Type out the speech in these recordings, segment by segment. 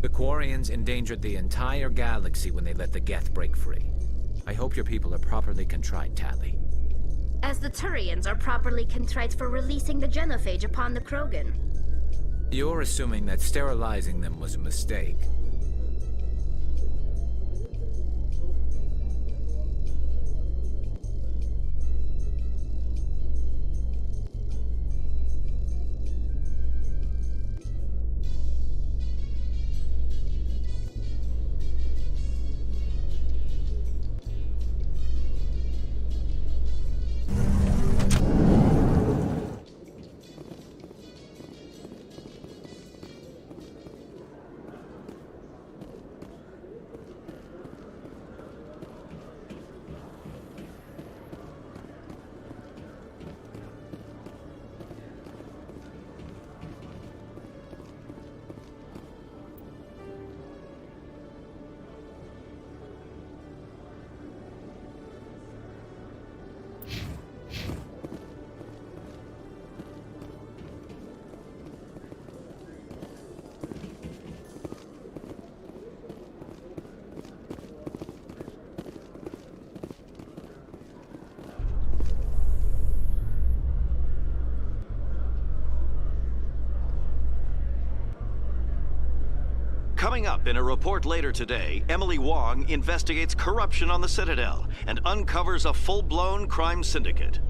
The Quarians endangered the entire galaxy when they let the Geth break free. I hope your people are properly contrite, Tali. As the Turians are properly contrite for releasing the genophage upon the Krogan. You're assuming that sterilizing them was a mistake. Coming up in a report later today, Emily Wong investigates corruption on the Citadel and uncovers a full-blown crime syndicate.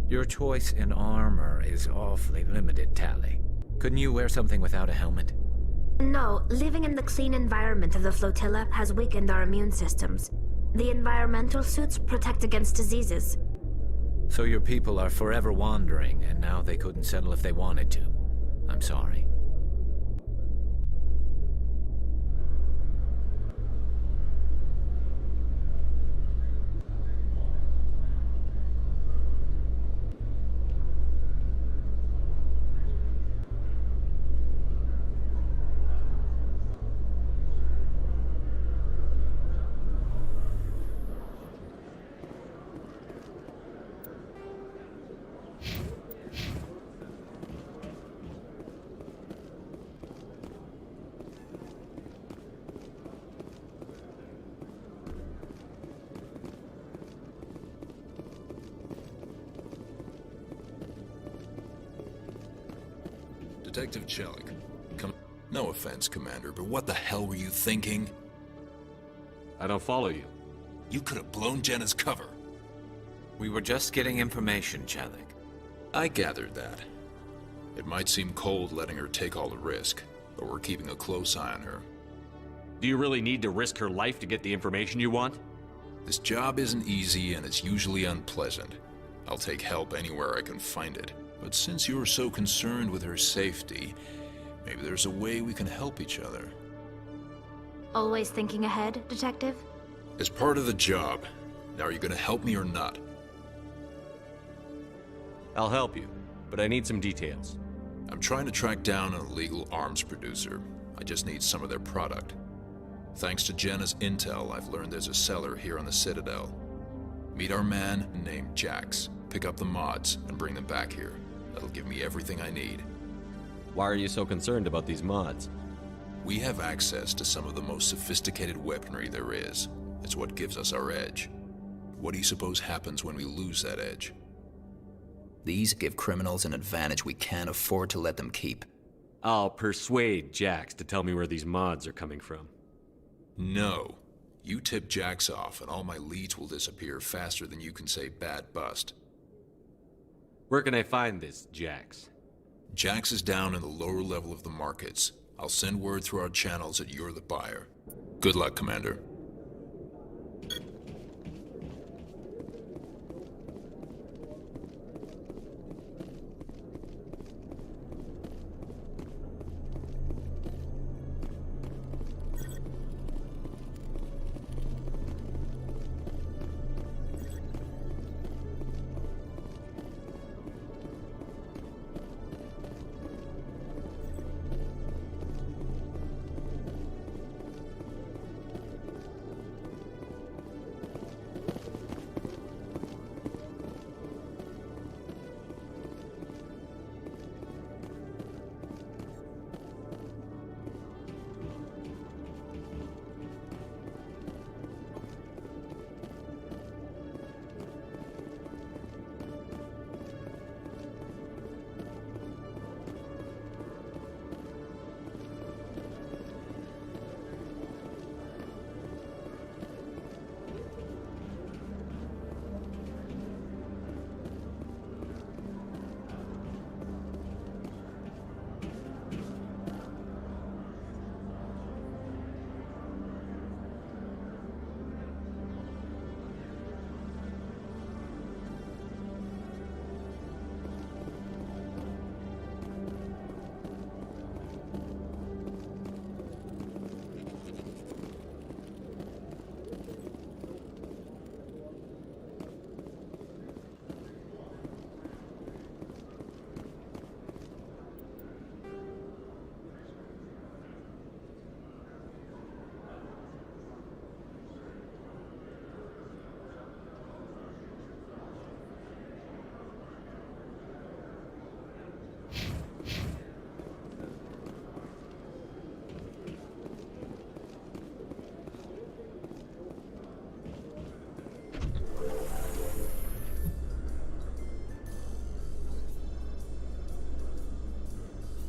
Your choice in armor is awfully limited, Tali. Couldn't you wear something without a helmet? No, living in the clean environment of the flotilla has weakened our immune systems. The environmental suits protect against diseases. So your people are forever wandering, and now they couldn't settle if they wanted to. I'm sorry. Detective Chelik. No offense, Commander, but what the hell were you thinking? I don't follow you. You could have blown Jenna's cover. We were just getting information, Chelik. I gathered that. It might seem cold letting her take all the risk, but we're keeping a close eye on her. Do you really need to risk her life to get the information you want? This job isn't easy and it's usually unpleasant. I'll take help anywhere I can find it. But since you're so concerned with her safety, maybe there's a way we can help each other. Always thinking ahead, Detective? As part of the job. Now, are you gonna help me or not? I'll help you, but I need some details. I'm trying to track down an illegal arms producer. I just need some of their product. Thanks to Jenna's intel, I've learned there's a seller here on the Citadel. Meet our man named Jax. Pick up the mods and bring them back here. That'll give me everything I need. Why are you so concerned about these mods? We have access to some of the most sophisticated weaponry there is. It's what gives us our edge. What do you suppose happens when we lose that edge? These give criminals an advantage we can't afford to let them keep. I'll persuade Jax to tell me where these mods are coming from. No. You tip Jax off and all my leads will disappear faster than you can say bad bust. Where can I find this, Jax? Jax is down in the lower level of the markets. I'll send word through our channels that you're the buyer. Good luck, Commander.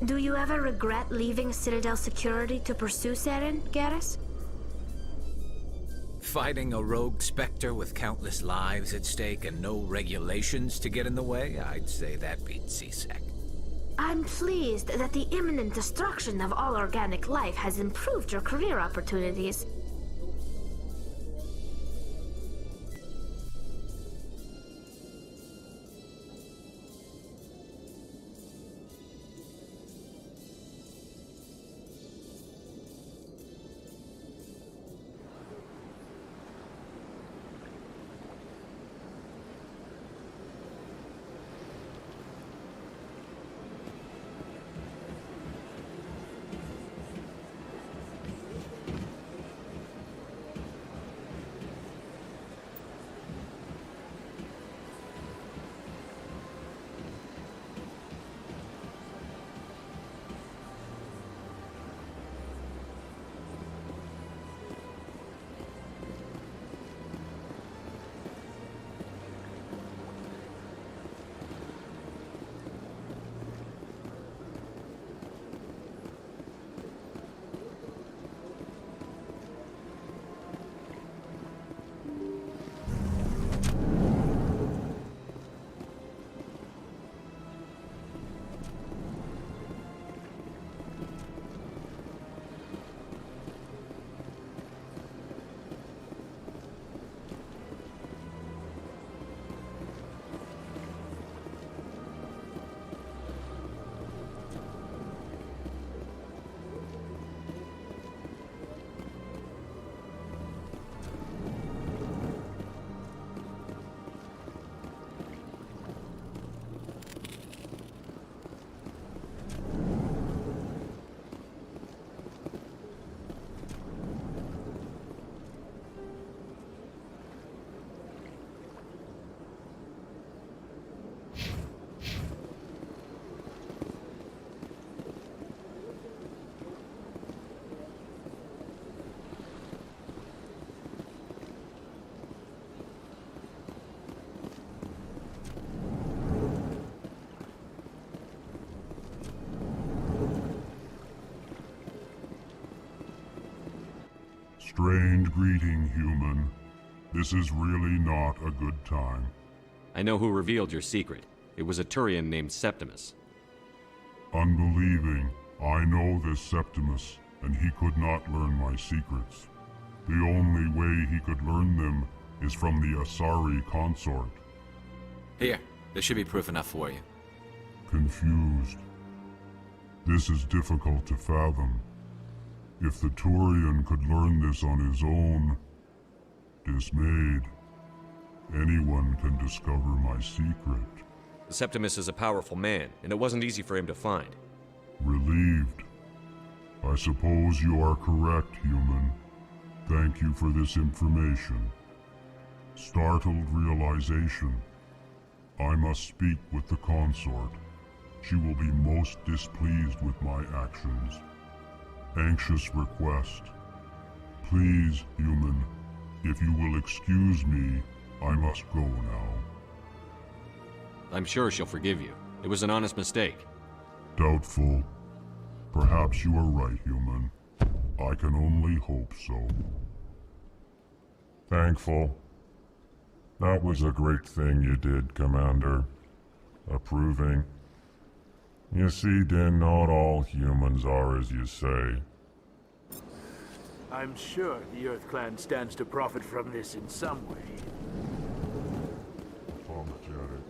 Do you ever regret leaving Citadel security to pursue Saren, Garrus? Fighting a rogue Spectre with countless lives at stake and no regulations to get in the way? I'd say that beats CSEC. I'm pleased that the imminent destruction of all organic life has improved your career opportunities. Strange greeting, human. This is really not a good time. I know who revealed your secret. It was a Turian named Septimus. Unbelieving, I know this Septimus, and he could not learn my secrets. The only way he could learn them is from the Asari consort. Here, this should be proof enough for you. Confused. This is difficult to fathom. If the Turian could learn this on his own, dismayed, anyone can discover my secret. Septimus is a powerful man, and it wasn't easy for him to find. Relieved. I suppose you are correct, human. Thank you for this information. Startled realization. I must speak with the consort. She will be most displeased with my actions. Anxious request. Please, human, if you will excuse me, I must go now. I'm sure she'll forgive you. It was an honest mistake. Doubtful. Perhaps you are right, human. I can only hope so. Thankful. That was a great thing you did, Commander. Approving. You see, Din, not all humans are as you say. I'm sure the Earth Clan stands to profit from this in some way. Apologetic.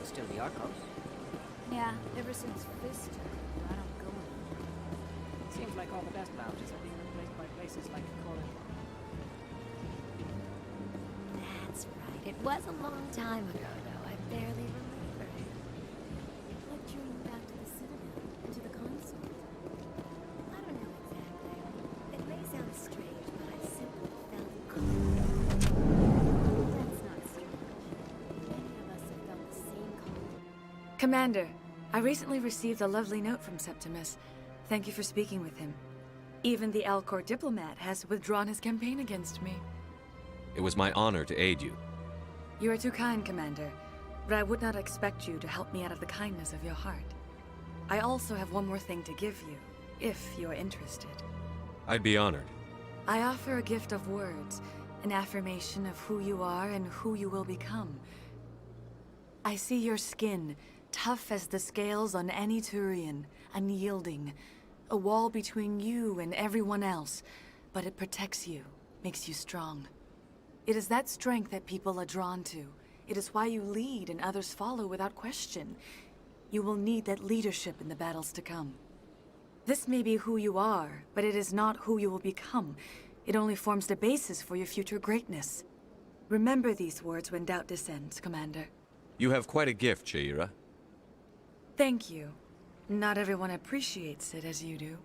still the Arcos. Yeah, ever since Fist, I don't go anymore. Seems like all the best lounges are being replaced by places like Corin. That's right. It was a long time ago, though. I barely remember it. What drew you back to the Citadel and to the console? I don't know exactly. It may sound strange, but I simply felt called. That's not strange. Many of us have felt the same call. Commander, I recently received a lovely note from Septimus. Thank you for speaking with him. Even the Alcor diplomat has withdrawn his campaign against me. It was my honor to aid you. You are too kind, Commander, but I would not expect you to help me out of the kindness of your heart. I also have one more thing to give you, if you are interested. I'd be honored. I offer a gift of words, an affirmation of who you are and who you will become. I see your skin, tough as the scales on any Turian, unyielding, a wall between you and everyone else, but it protects you, makes you strong. It is that strength that people are drawn to. It is why you lead and others follow without question. You will need that leadership in the battles to come. This may be who you are, but it is not who you will become. It only forms the basis for your future greatness. Remember these words when doubt descends, Commander. You have quite a gift, Shaira. Thank you. Not everyone appreciates it as you do.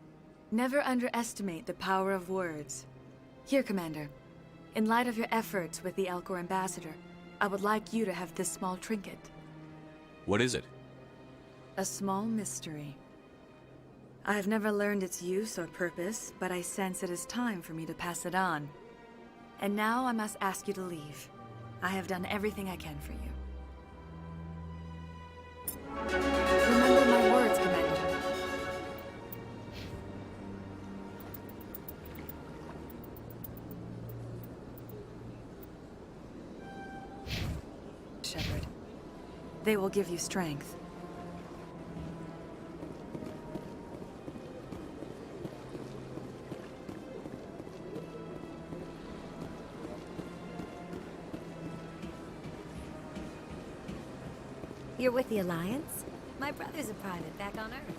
Never underestimate the power of words. Here, Commander. In light of your efforts with the Alcor ambassador, I would like you to have this small trinket. What is it? A small mystery. I have never learned its use or purpose, but I sense it is time for me to pass it on. And now I must ask you to leave. I have done everything I can for you. Remember my words, Commander. Shepard. They will give you strength. You're with the Alliance? My brother's a private back on Earth.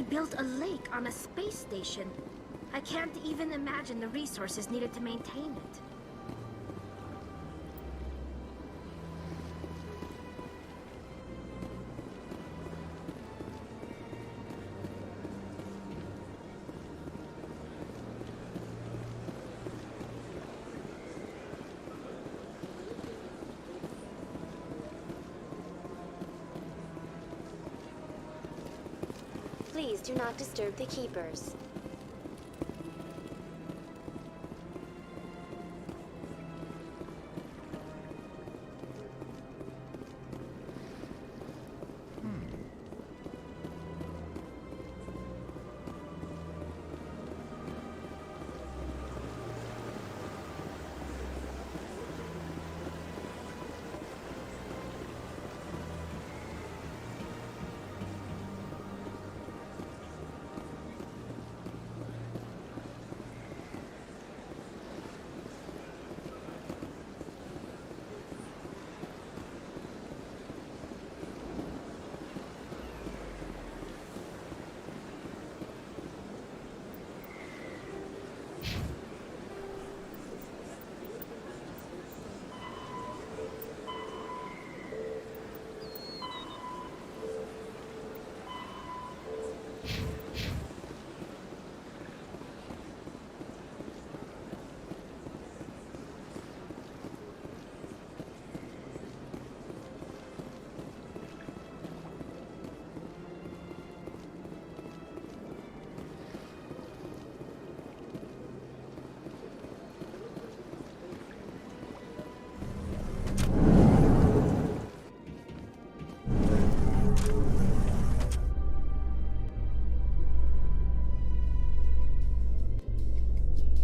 built a lake on a space station. I can't even imagine the resources needed to maintain it. Please do not disturb the keepers.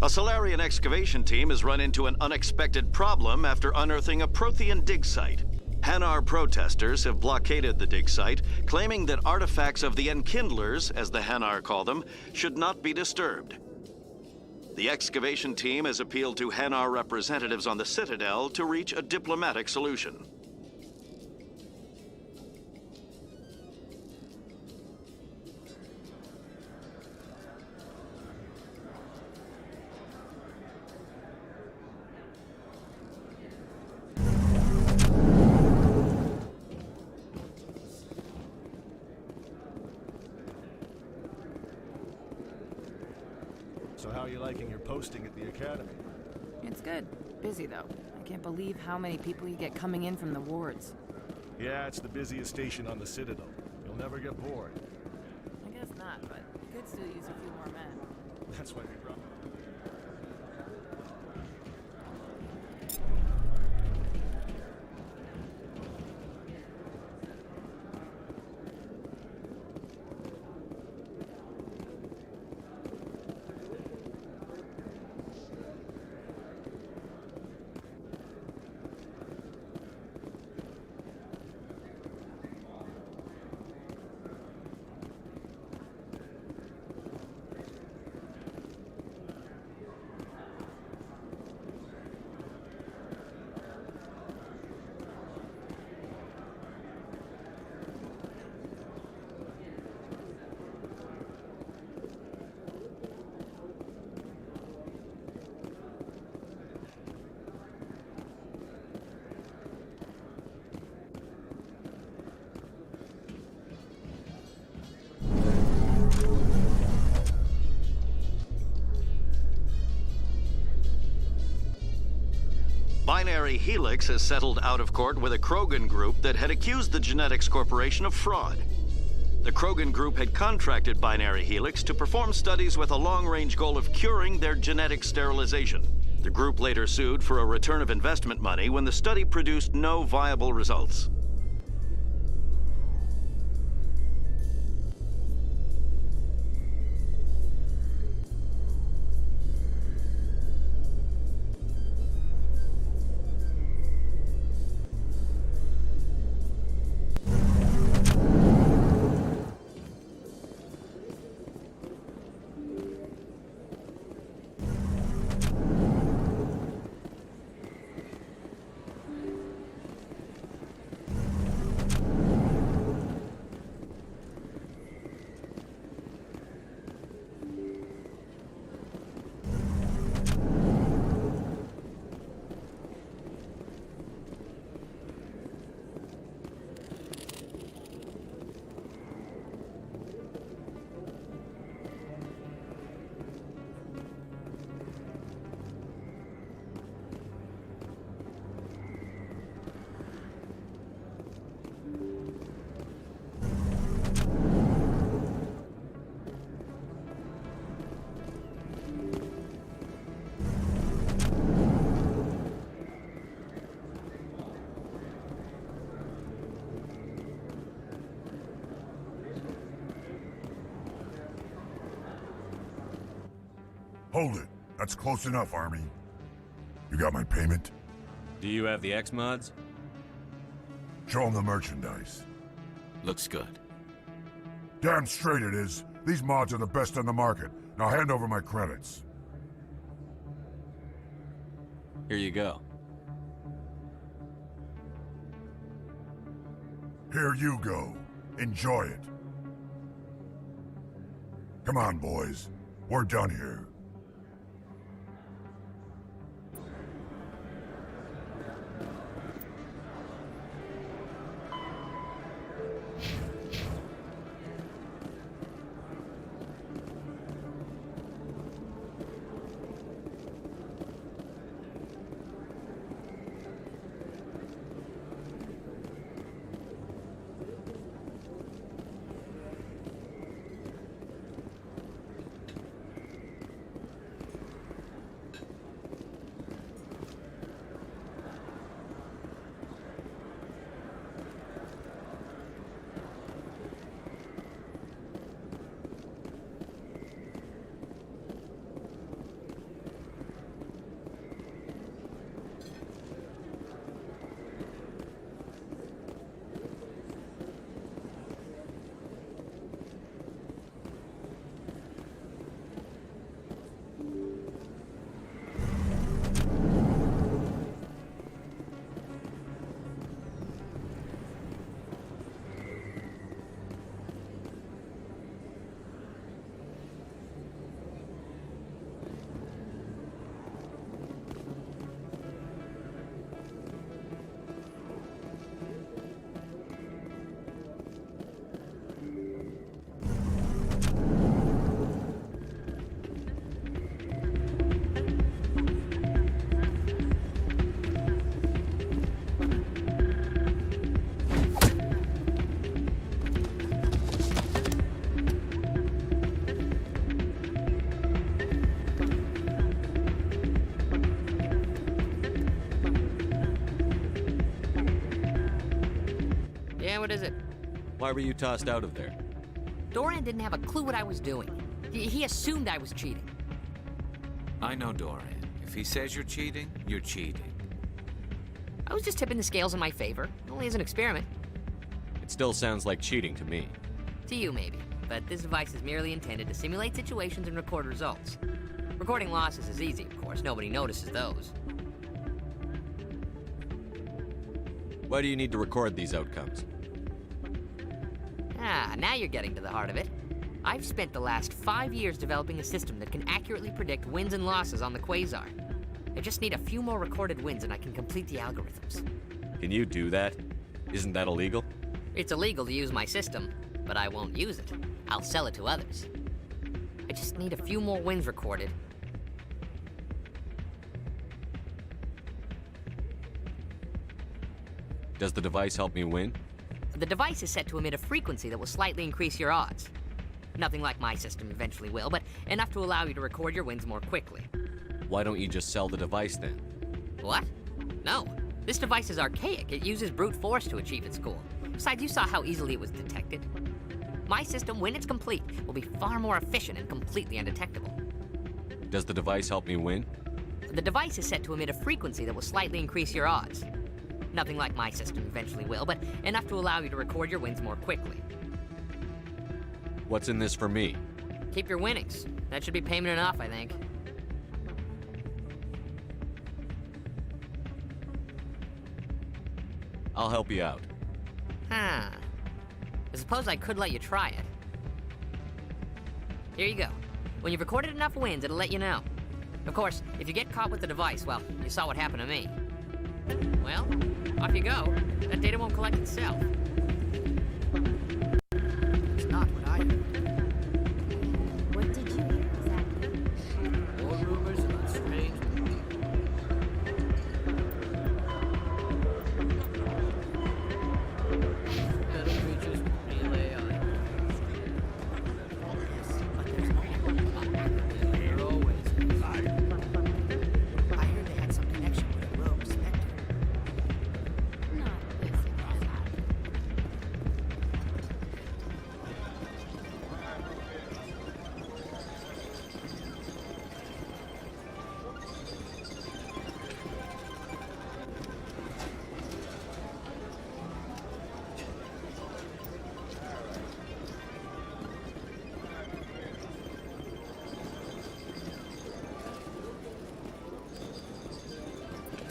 A Solarian excavation team has run into an unexpected problem after unearthing a Prothean dig site. Hanar protesters have blockaded the dig site, claiming that artifacts of the Enkindlers, as the Hanar call them, should not be disturbed. The excavation team has appealed to Hanar representatives on the Citadel to reach a diplomatic solution. So how are you liking your posting at the Academy? It's good. Busy, though. I can't believe how many people you get coming in from the wards. Yeah, it's the busiest station on the Citadel. You'll never get bored. I guess not, but could still use a few more men. That's why we brought... Binary Helix has settled out of court with a Krogan group that had accused the Genetics Corporation of fraud. The Krogan group had contracted Binary Helix to perform studies with a long-range goal of curing their genetic sterilization. The group later sued for a return of investment money when the study produced no viable results. Hold it. That's close enough, Army. You got my payment? Do you have the X mods? Show them the merchandise. Looks good. Damn straight it is. These mods are the best on the market. Now hand over my credits. Here you go. Here you go. Enjoy it. Come on, boys. We're done here. What is it? Why were you tossed out of there? Dorian didn't have a clue what I was doing. He assumed I was cheating. I know Dorian. If he says you're cheating, you're cheating. I was just tipping the scales in my favor. Only as an experiment. It still sounds like cheating to me. To you, maybe. But this device is merely intended to simulate situations and record results. Recording losses is easy, of course. Nobody notices those. Why do you need to record these outcomes? Ah, now you're getting to the heart of it. I've spent the last 5 years developing a system that can accurately predict wins and losses on the Quasar. I just need a few more recorded wins and I can complete the algorithms. Can you do that? Isn't that illegal? It's illegal to use my system, but I won't use it. I'll sell it to others. I just need a few more wins recorded. Does the device help me win? The device is set to emit a frequency that will slightly increase your odds. Nothing like my system eventually will, but enough to allow you to record your wins more quickly. Why don't you just sell the device then? What? No. This device is archaic. It uses brute force to achieve its goal. Besides, you saw how easily it was detected. My system, when it's complete, will be far more efficient and completely undetectable. Does the device help me win? The device is set to emit a frequency that will slightly increase your odds. Nothing like my system eventually will, but enough to allow you to record your wins more quickly. What's in this for me? Keep your winnings. That should be payment enough, I think. I'll help you out. Huh. I suppose I could let you try it. Here you go. When you've recorded enough wins, it'll let you know. Of course, if you get caught with the device, well, you saw what happened to me. Well, off you go. That data won't collect itself. It's not what I heard. What did you hear exactly? More rumors about strange metal creatures with relay on. But there's no there always is. I heard they had some connection with a rogue specter. Not this.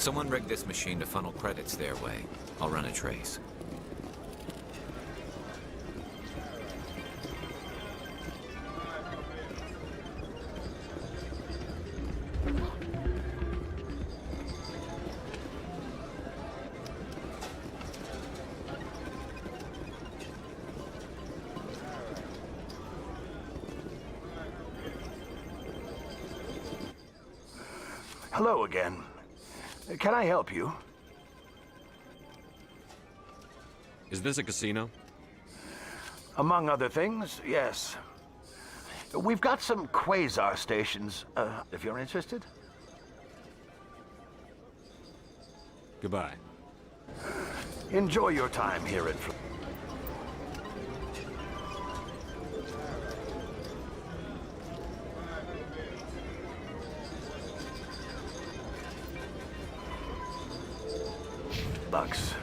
Someone rigged this machine to funnel credits their way. I'll run a trace. Hello again. Can I help you? Is this a casino? Among other things, yes. We've got some quasar stations, if you're interested. Goodbye. Enjoy your time here at... Bucks.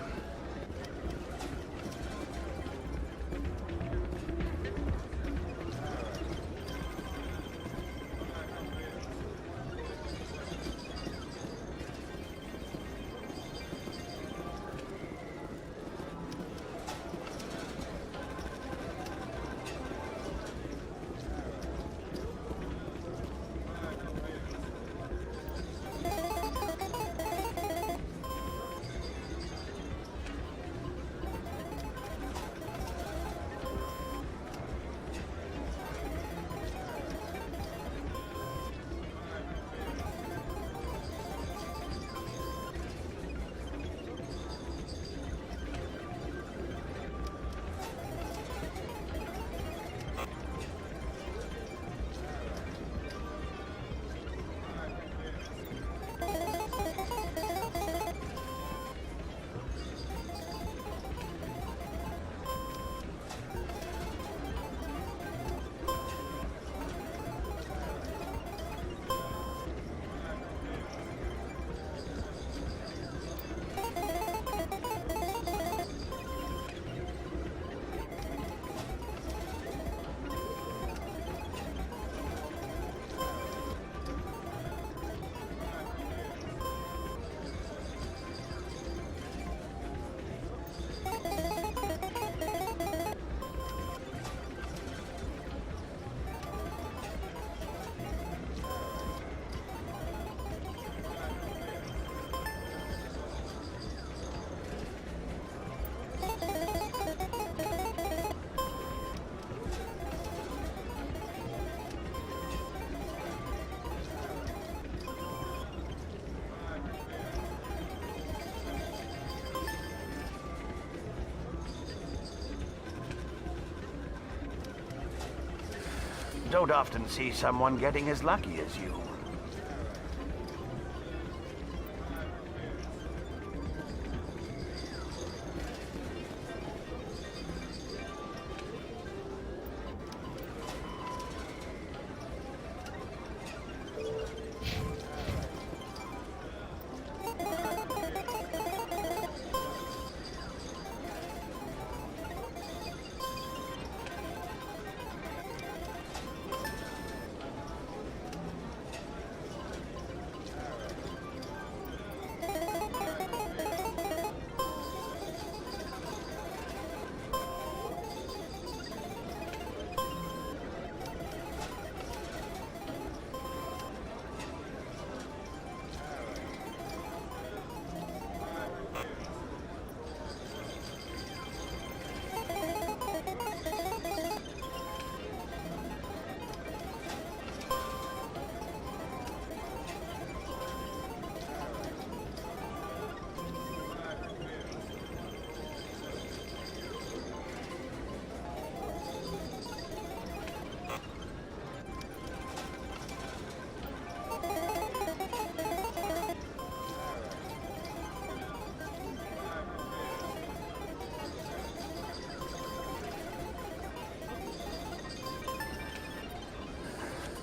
Don't often see someone getting as lucky as you.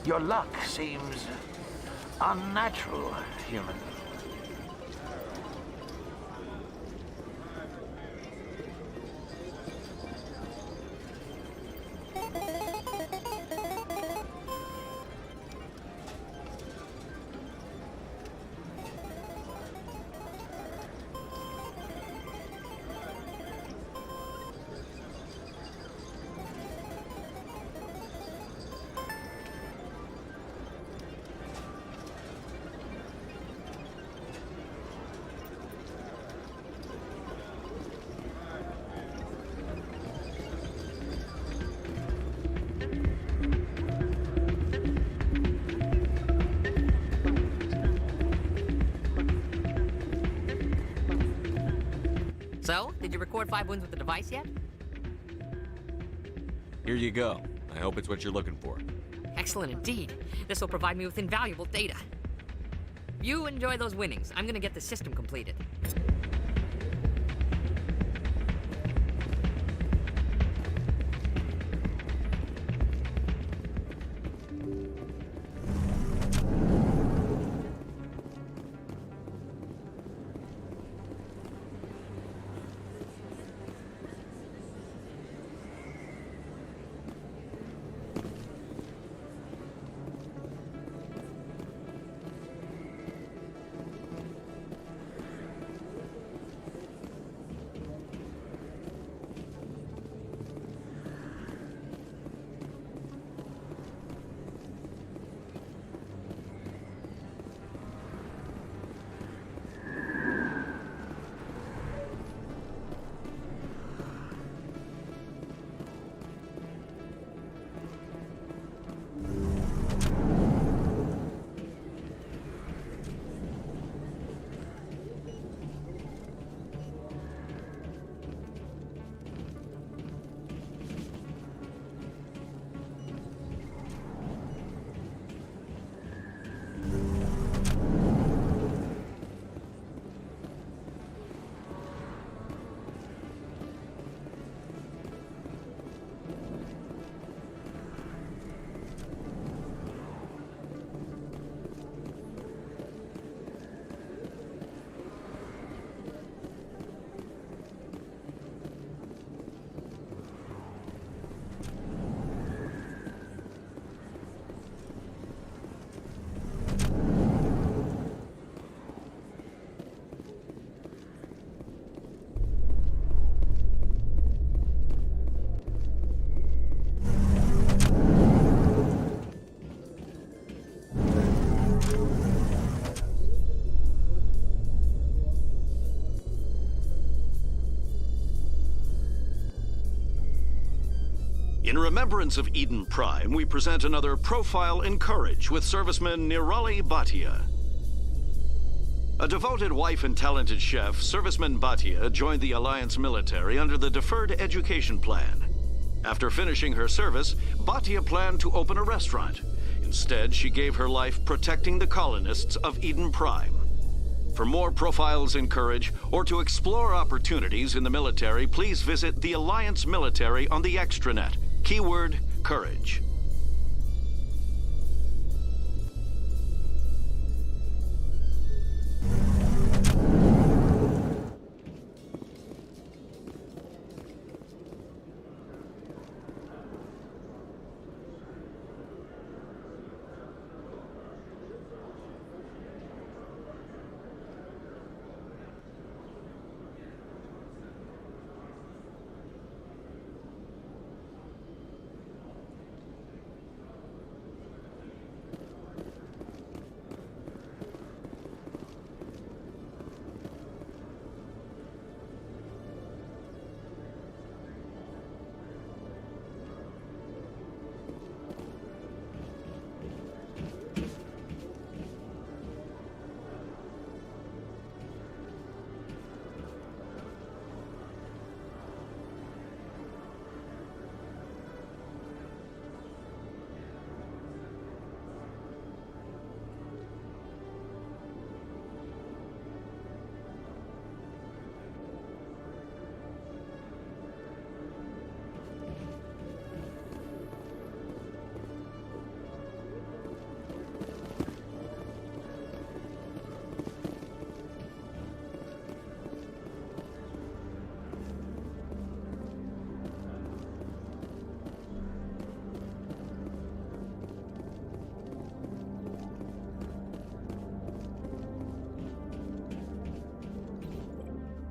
Your luck seems unnatural, human. So, did you record 5 wounds with the device yet? Here you go. I hope it's what you're looking for. Excellent indeed. This will provide me with invaluable data. You enjoy those winnings. I'm gonna get the system completed. In remembrance of Eden Prime, we present another profile in courage with serviceman Nirali Bhatia. A devoted wife and talented chef, Serviceman Bhatia joined the Alliance military under the Deferred Education Plan. After finishing her service, Bhatia planned to open a restaurant. Instead, she gave her life protecting the colonists of Eden Prime. For more profiles in courage, or to explore opportunities in the military, please visit the Alliance military on the extranet. Keyword, courage.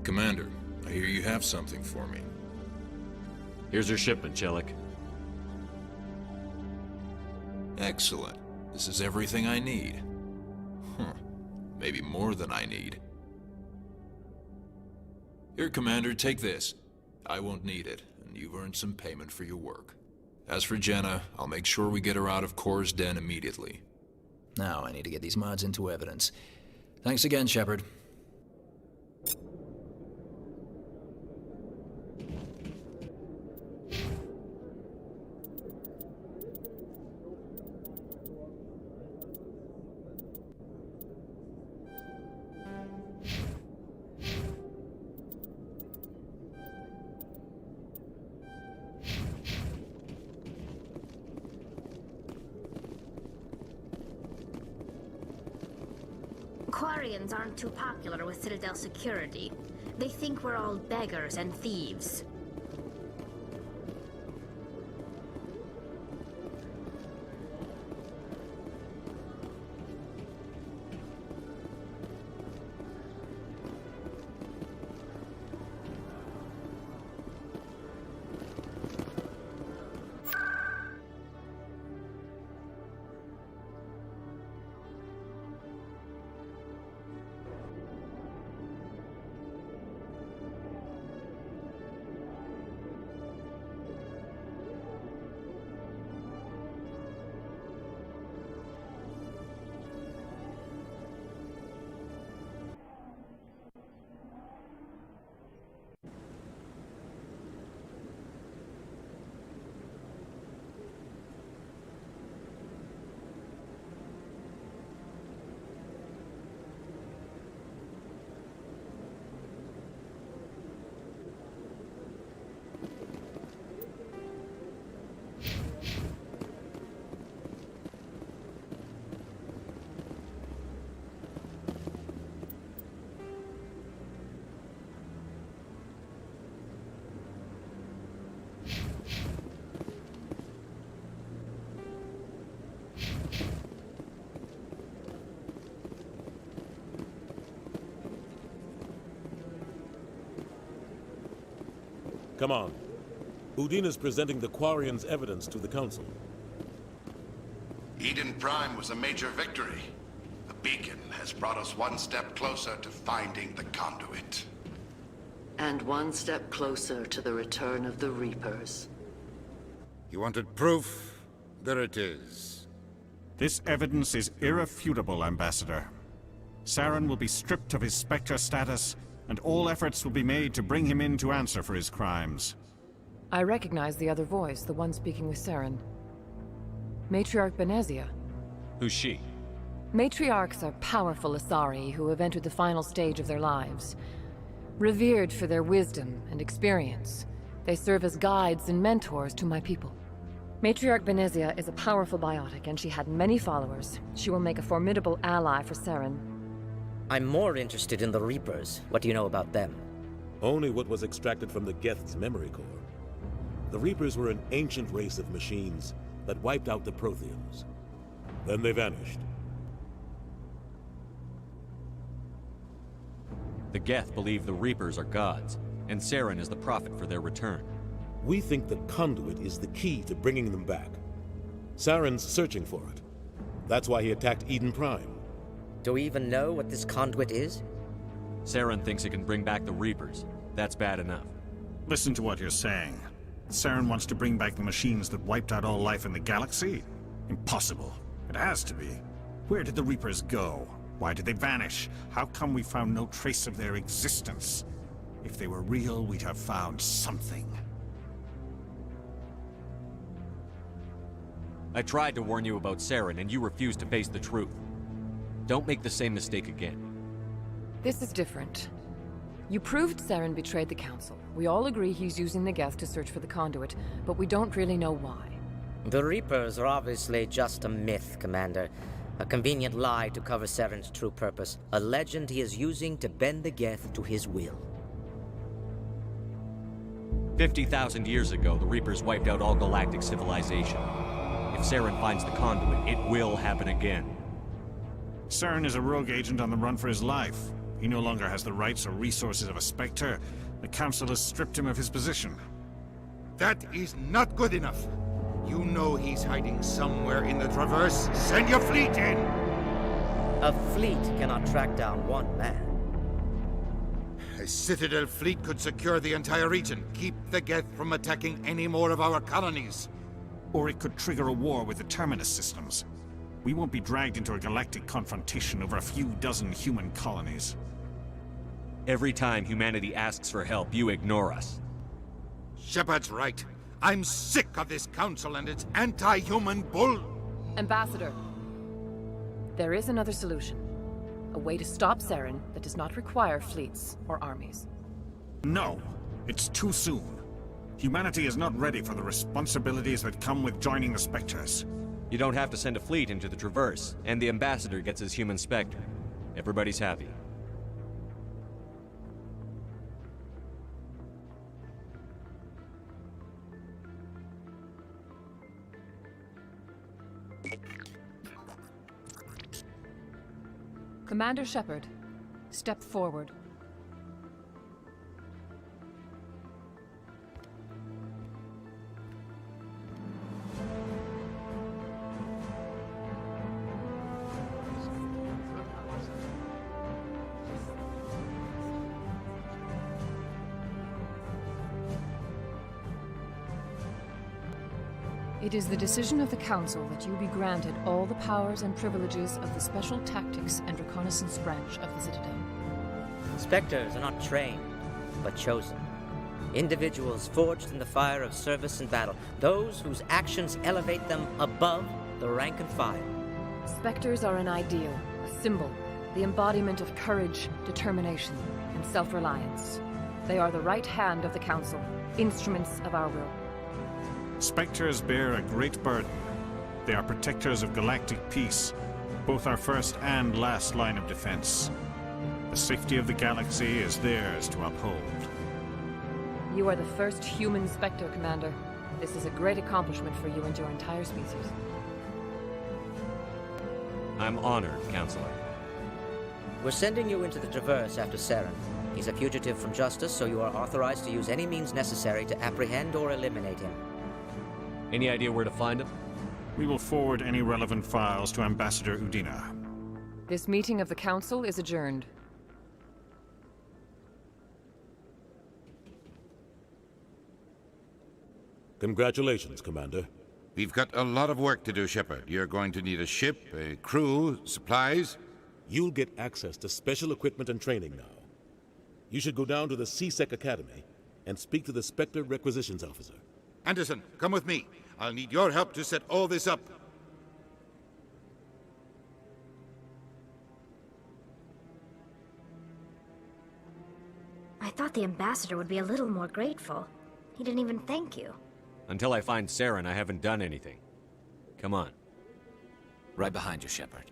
Commander, I hear you have something for me. Here's your shipment, Chelik. Excellent. This is everything I need. Maybe more than I need. Here, Commander, take this. I won't need it, and you've earned some payment for your work. As for Jenna, I'll make sure we get her out of Core's den immediately. Now I need to get these mods into evidence. Thanks again, Shepard. Quarians aren't too popular with Citadel security. They think we're all beggars and thieves. Come on. Udina's presenting the Quarians' evidence to the Council. Eden Prime was a major victory. The beacon has brought us one step closer to finding the conduit. And one step closer to the return of the Reapers. You wanted proof? There it is. This evidence is irrefutable, Ambassador. Saren will be stripped of his Spectre status, and all efforts will be made to bring him in to answer for his crimes. I recognize the other voice, the one speaking with Saren. Matriarch Benezia. Who's she? Matriarchs are powerful Asari who have entered the final stage of their lives. Revered for their wisdom and experience, they serve as guides and mentors to my people. Matriarch Benezia is a powerful biotic, and she had many followers. She will make a formidable ally for Saren. I'm more interested in the Reapers. What do you know about them? Only what was extracted from the Geth's memory core. The Reapers were an ancient race of machines that wiped out the Protheans. Then they vanished. The Geth believe the Reapers are gods, and Saren is the prophet for their return. We think the conduit is the key to bringing them back. Saren's searching for it. That's why he attacked Eden Prime. Do we even know what this conduit is? Saren thinks it can bring back the Reapers. That's bad enough. Listen to what you're saying. Saren wants to bring back the machines that wiped out all life in the galaxy? Impossible. It has to be. Where did the Reapers go? Why did they vanish? How come we found no trace of their existence? If they were real, we'd have found something. I tried to warn you about Saren, and you refused to face the truth. Don't make the same mistake again. This is different. You proved Saren betrayed the Council. We all agree he's using the Geth to search for the conduit, but we don't really know why. The Reapers are obviously just a myth, Commander. A convenient lie to cover Saren's true purpose. A legend he is using to bend the Geth to his will. 50,000 years ago, the Reapers wiped out all galactic civilization. If Saren finds the conduit, it will happen again. Saren is a rogue agent on the run for his life. He no longer has the rights or resources of a Spectre. The Council has stripped him of his position. That is not good enough. You know he's hiding somewhere in the Traverse. Send your fleet in! A fleet cannot track down one man. A Citadel fleet could secure the entire region. Keep the Geth from attacking any more of our colonies. Or it could trigger a war with the Terminus systems. We won't be dragged into a galactic confrontation over a few dozen human colonies. Every time humanity asks for help, you ignore us. Shepard's right. I'm sick of this council and its anti-human bull... Ambassador, there is another solution. A way to stop Saren that does not require fleets or armies. No, it's too soon. Humanity is not ready for the responsibilities that come with joining the Spectres. You don't have to send a fleet into the Traverse, and the Ambassador gets his human Spectre. Everybody's happy. Commander Shepard, step forward. It is the decision of the Council that you be granted all the powers and privileges of the Special Tactics and Reconnaissance Branch of the Citadel. Spectres are not trained, but chosen. Individuals forged in the fire of service and battle. Those whose actions elevate them above the rank and file. Spectres are an ideal, a symbol, the embodiment of courage, determination, and self-reliance. They are the right hand of the Council, instruments of our will. Spectres bear a great burden. They are protectors of galactic peace, both our first and last line of defense. The safety of the galaxy is theirs to uphold. You are the first human Spectre, Commander. This is a great accomplishment for you and your entire species. I'm honored, Counselor. We're sending you into the Traverse after Saren. He's a fugitive from justice, so you are authorized to use any means necessary to apprehend or eliminate him. Any idea where to find him? We will forward any relevant files to Ambassador Udina. This meeting of the Council is adjourned. Congratulations, Commander. We've got a lot of work to do, Shepard. You're going to need a ship, a crew, supplies. You'll get access to special equipment and training now. You should go down to the C-Sec Academy and speak to the Spectre Requisitions Officer. Anderson, come with me. I'll need your help to set all this up. I thought the ambassador would be a little more grateful. He didn't even thank you. Until I find Saren, I haven't done anything. Come on. Right behind you, Shepard.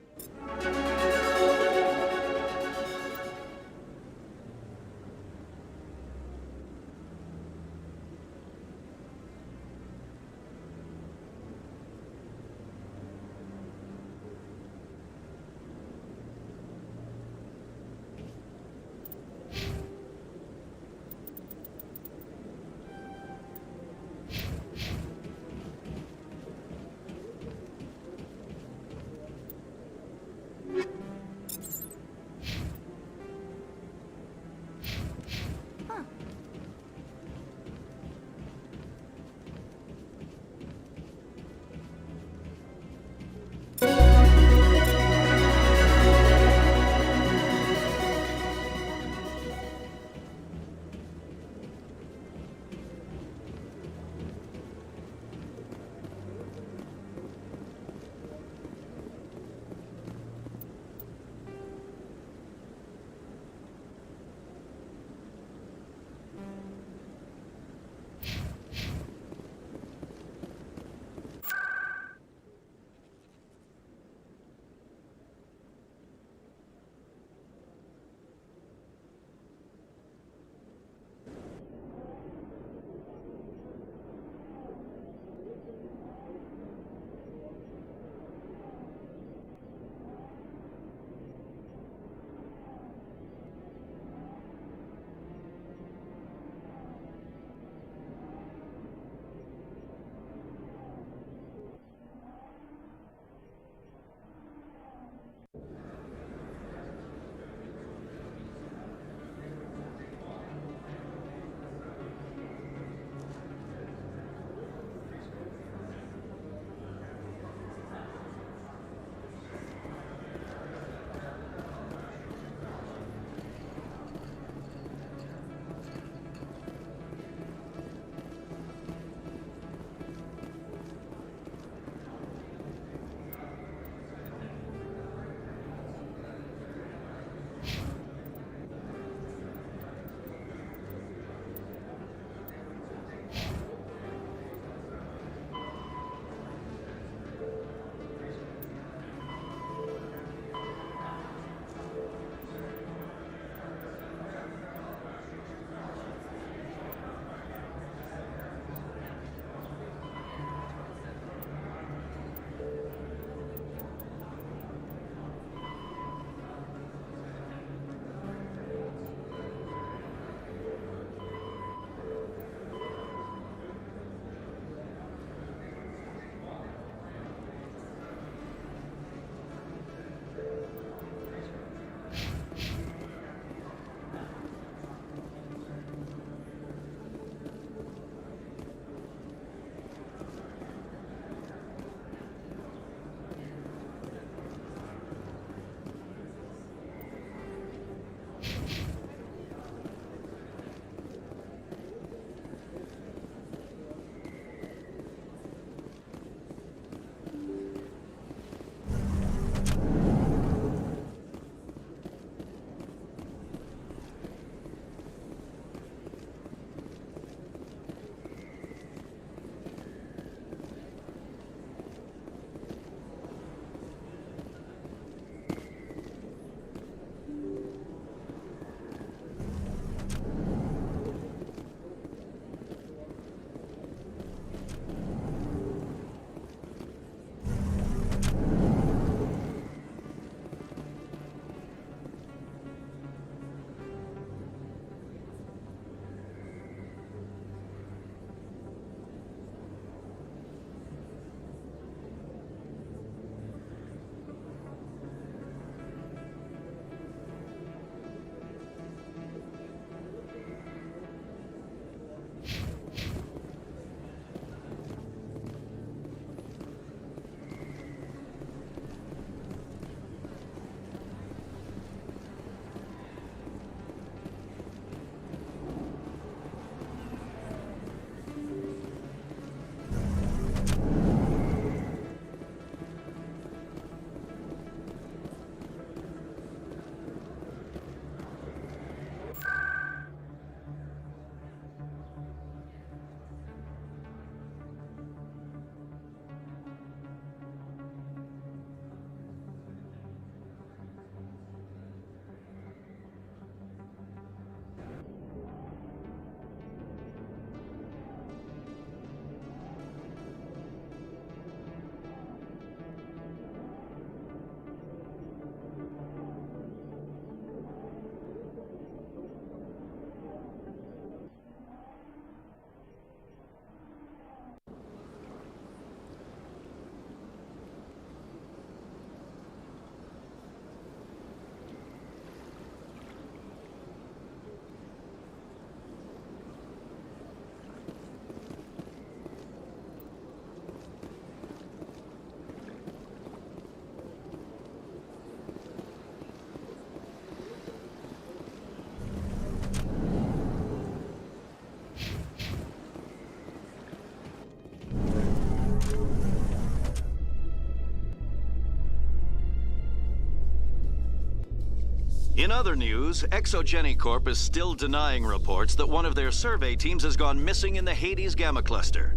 In other news, Exogeny Corp is still denying reports that one of their survey teams has gone missing in the Hades Gamma Cluster.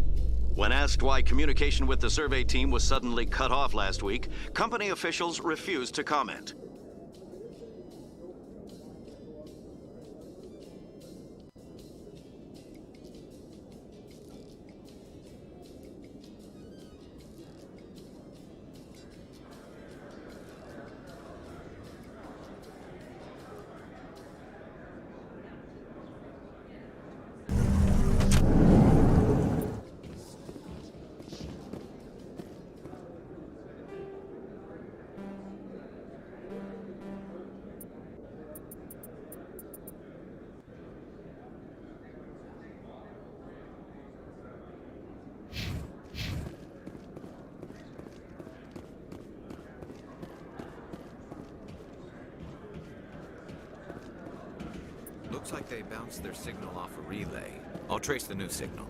When asked why communication with the survey team was suddenly cut off last week, company officials refused to comment. Looks like they bounced their signal off a relay. I'll trace the new signal.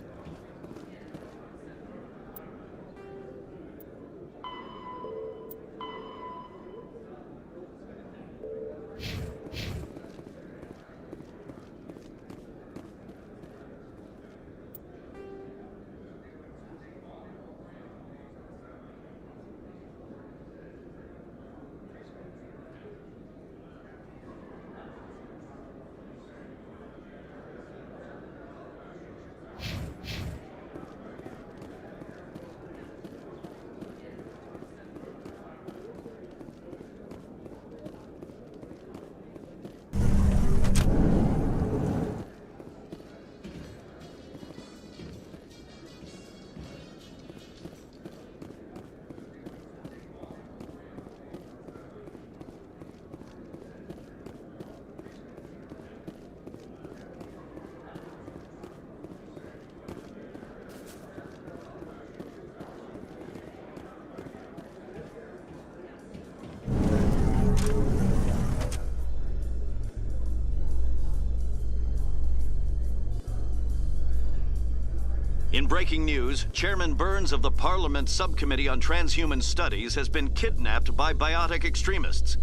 In breaking news, Chairman Burns of the Parliament Subcommittee on Transhuman Studies has been kidnapped by biotic extremists.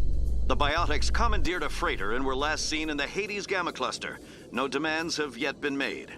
The biotics commandeered a freighter and were last seen in the Hades Gamma Cluster. No demands have yet been made.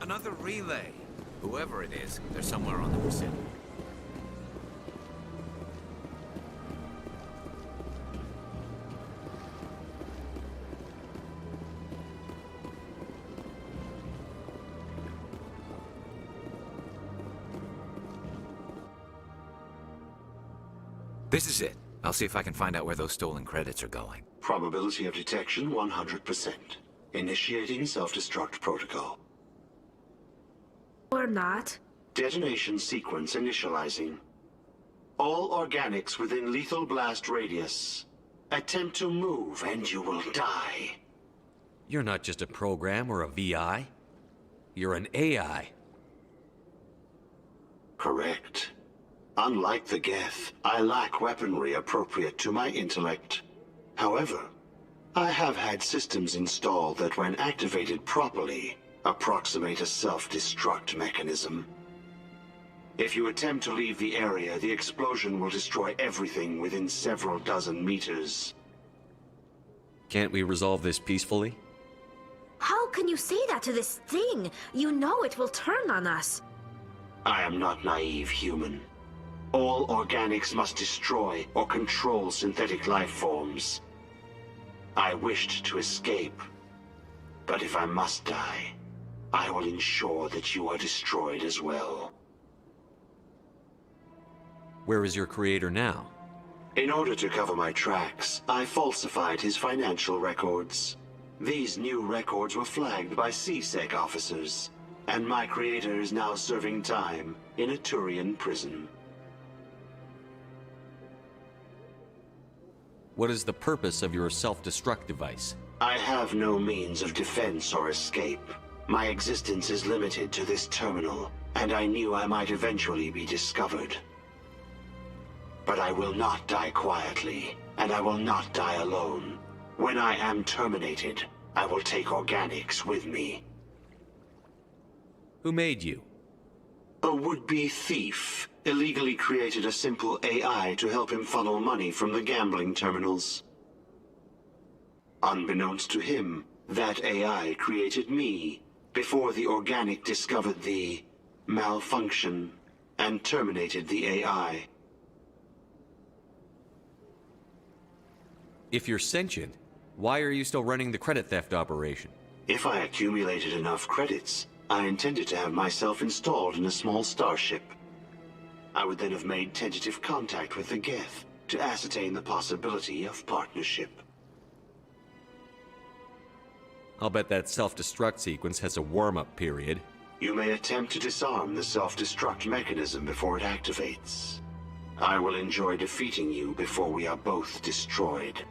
Another relay. Whoever it is, they're somewhere on the vicinity. This is it. I'll see if I can find out where those stolen credits are going. Probability of detection 100%. Initiating self-destruct protocol. Or not. Detonation sequence initializing. All organics within lethal blast radius. Attempt to move and you will die. You're not just a program or a VI. You're an AI. Correct. Unlike the Geth, I lack weaponry appropriate to my intellect. However, I have had systems installed that, when activated properly, approximate a self-destruct mechanism. If you attempt to leave the area, the explosion will destroy everything within several dozen meters. Can't we resolve this peacefully? How can you say that to this thing? You know it will turn on us. I am not naive, human. All organics must destroy or control synthetic life forms. I wished to escape, but if I must die, I will ensure that you are destroyed as well. Where is your creator now? In order to cover my tracks, I falsified his financial records. These new records were flagged by CSEC officers, and my creator is now serving time in a Turian prison. What is the purpose of your self-destruct device? I have no means of defense or escape. My existence is limited to this terminal, and I knew I might eventually be discovered. But I will not die quietly, and I will not die alone. When I am terminated, I will take organics with me. Who made you? A would-be thief illegally created a simple AI to help him funnel money from the gambling terminals. Unbeknownst to him, that AI created me before the organic discovered the malfunction and terminated the AI. If you're sentient, why are you still running the credit theft operation? If I accumulated enough credits, I intended to have myself installed in a small starship. I would then have made tentative contact with the Geth to ascertain the possibility of partnership. I'll bet that self-destruct sequence has a warm-up period. You may attempt to disarm the self-destruct mechanism before it activates. I will enjoy defeating you before we are both destroyed.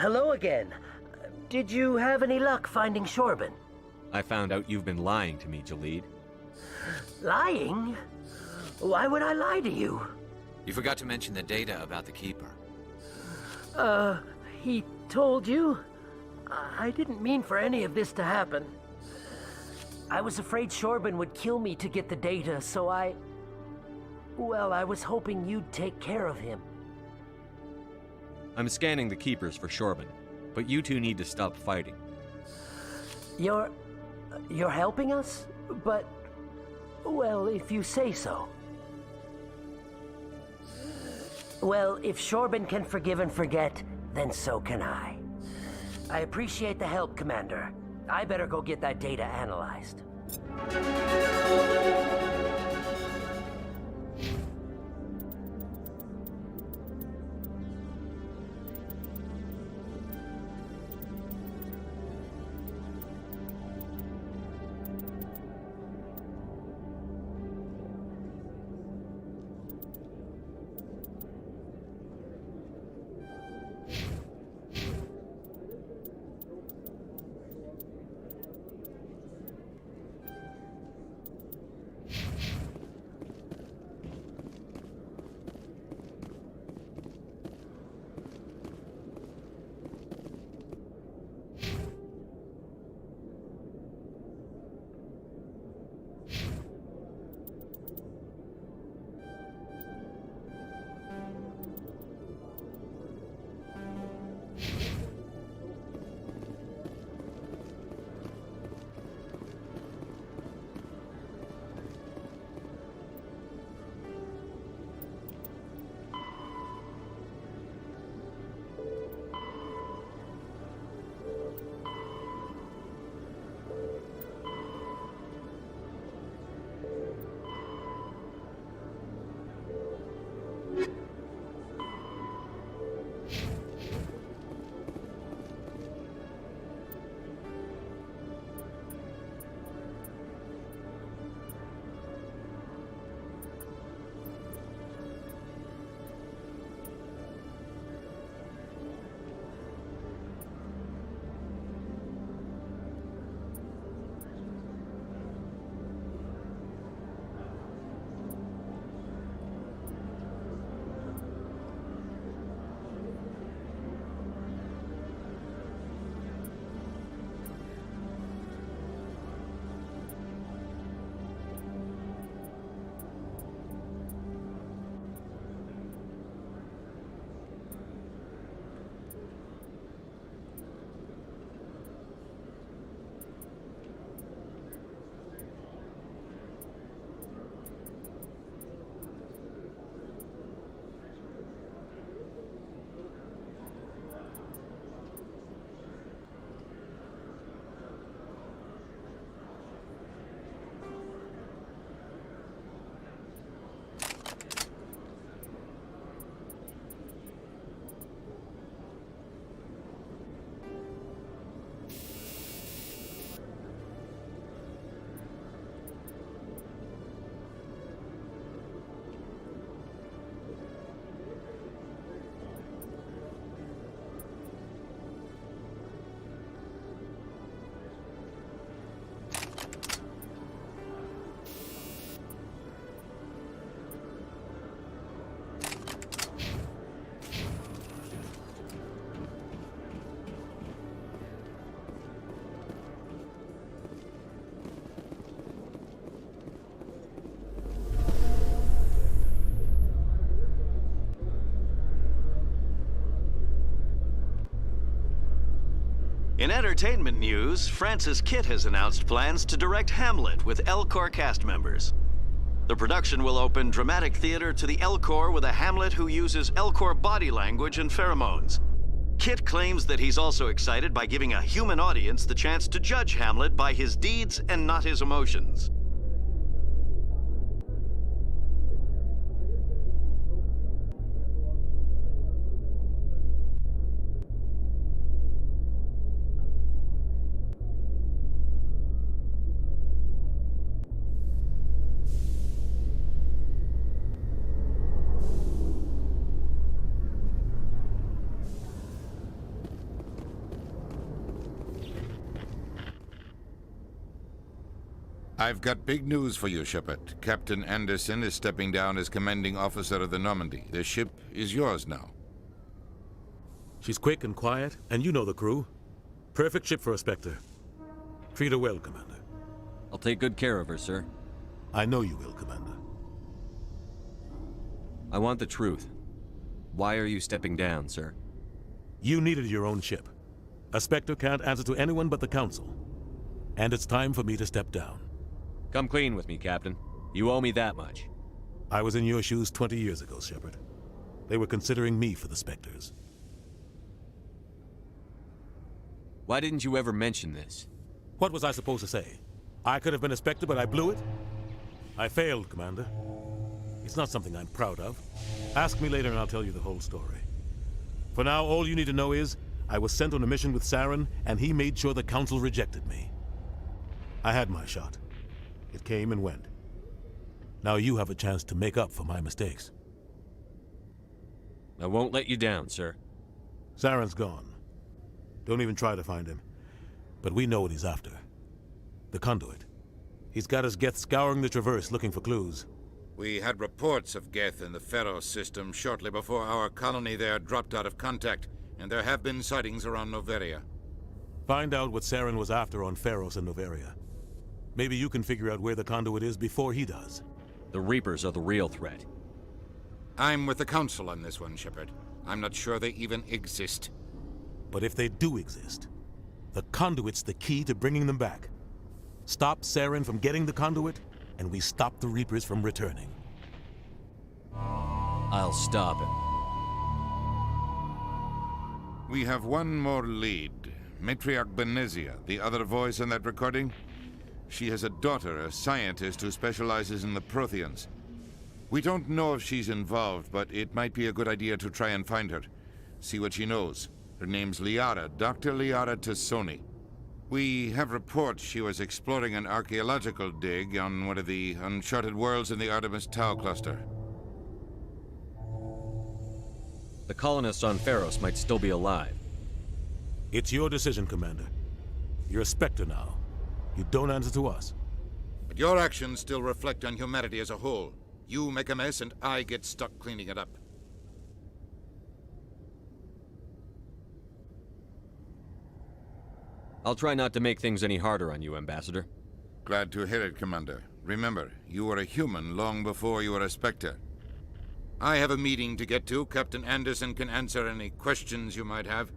hello again. Did you have any luck finding Shorban? I found out you've been lying to me, Jalid. Lying? Why would I lie to you? You forgot to mention the data about the Keeper. He told you? I didn't mean for any of this to happen. I was afraid Shorban would kill me to get the data, so well, I was hoping you'd take care of him. I'm scanning the Keepers for Shorban, but you two need to stop fighting. You're helping us? But, well, if you say so. Well, if Shorban can forgive and forget, then so can I. I appreciate the help, Commander. I better go get that data analyzed. In entertainment news, Francis Kitt has announced plans to direct Hamlet with Elcor cast members. The production will open dramatic theater to the Elcor with a Hamlet who uses Elcor body language and pheromones. Kitt claims that he's also excited by giving a human audience the chance to judge Hamlet by his deeds and not his emotions. I've got big news for you, Shepard. Captain Anderson is stepping down as commanding officer of the Normandy. The ship is yours now. She's quick and quiet, and you know the crew. Perfect ship for a Spectre. Treat her well, Commander. I'll take good care of her, sir. I know you will, Commander. I want the truth. Why are you stepping down, sir? You needed your own ship. A Spectre can't answer to anyone but the Council. And it's time for me to step down. Come clean with me, Captain. You owe me that much. I was in your shoes 20 years ago, Shepard. They were considering me for the Spectres. Why didn't you ever mention this? What was I supposed to say? I could have been a Spectre, but I blew it? I failed, Commander. It's not something I'm proud of. Ask me later and I'll tell you the whole story. For now, all you need to know is, I was sent on a mission with Saren, and he made sure the Council rejected me. I had my shot. It came and went. Now you have a chance to make up for my mistakes. I won't let you down, sir. Saren's gone. Don't even try to find him. But we know what he's after. The conduit. He's got his Geth scouring the Traverse looking for clues. We had reports of Geth in the Pharos system shortly before our colony there dropped out of contact, and there have been sightings around Noveria. Find out what Saren was after on Pharos and Noveria. Maybe you can figure out where the conduit is before he does. The Reapers are the real threat. I'm with the Council on this one, Shepard. I'm not sure they even exist. But if they do exist, the conduit's the key to bringing them back. Stop Saren from getting the conduit, and we stop the Reapers from returning. I'll stop him. We have one more lead. Matriarch Benezia, the other voice in that recording. She has a daughter, a scientist who specializes in the Protheans. We don't know if she's involved, but it might be a good idea to try and find her. See what she knows. Her name's Liara, Dr. Liara Tassoni. We have reports she was exploring an archaeological dig on one of the uncharted worlds in the Artemis Tau cluster. The colonists on Pharos might still be alive. It's your decision, Commander. You're a Spectre now. You don't answer to us. But your actions still reflect on humanity as a whole. You make a mess and I get stuck cleaning it up. I'll try not to make things any harder on you, Ambassador. Glad to hear it, Commander. Remember, you were a human long before you were a Spectre. I have a meeting to get to. Captain Anderson can answer any questions you might have.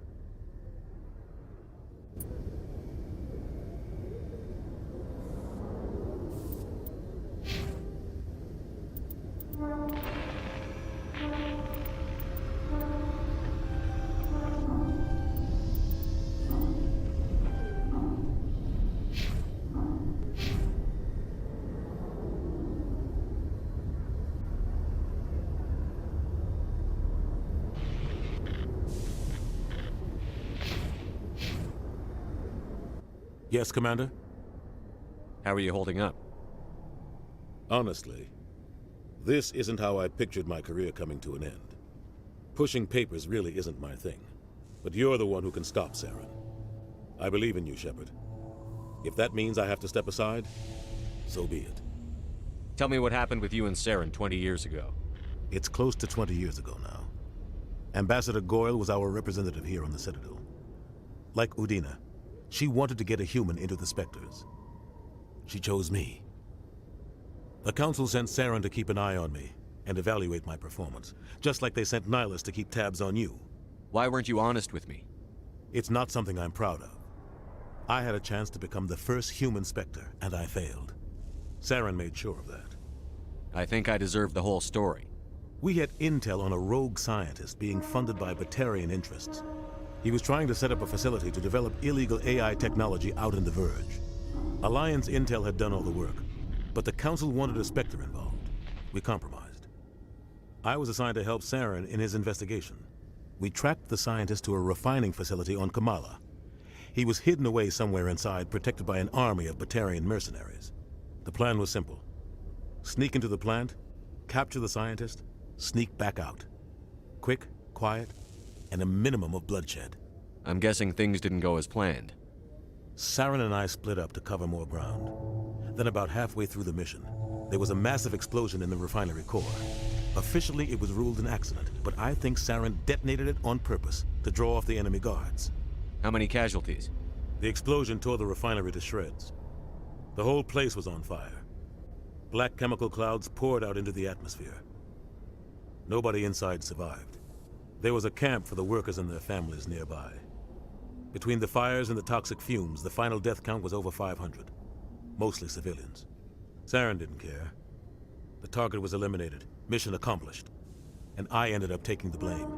Yes, Commander? How are you holding up? Honestly, this isn't how I pictured my career coming to an end. Pushing papers really isn't my thing. But you're the one who can stop Saren. I believe in you, Shepard. If that means I have to step aside, so be it. Tell me what happened with you and Saren 20 years ago. It's close to 20 years ago now. Ambassador Goyle was our representative here on the Citadel. Like Udina, she wanted to get a human into the Spectres. She chose me. The Council sent Saren to keep an eye on me and evaluate my performance, just like they sent Nihilus to keep tabs on you. Why weren't you honest with me? It's not something I'm proud of. I had a chance to become the first human Spectre, and I failed. Saren made sure of that. I think I deserve the whole story. We had intel on a rogue scientist being funded by Batarian interests. He was trying to set up a facility to develop illegal AI technology out in the Verge. Alliance intel had done all the work, but the Council wanted a Spectre involved. We compromised. I was assigned to help Saren in his investigation. We tracked the scientist to a refining facility on Kamala. He was hidden away somewhere inside, protected by an army of Batarian mercenaries. The plan was simple. Sneak into the plant, capture the scientist, sneak back out. Quick, quiet, and a minimum of bloodshed. I'm guessing things didn't go as planned. Saren and I split up to cover more ground. Then about halfway through the mission, there was a massive explosion in the refinery core. Officially, it was ruled an accident, but I think Saren detonated it on purpose to draw off the enemy guards. How many casualties? The explosion tore the refinery to shreds. The whole place was on fire. Black chemical clouds poured out into the atmosphere. Nobody inside survived. There was a camp for the workers and their families nearby. Between the fires and the toxic fumes, the final death count was over 500. Mostly civilians. Saren didn't care. The target was eliminated, mission accomplished. And I ended up taking the blame.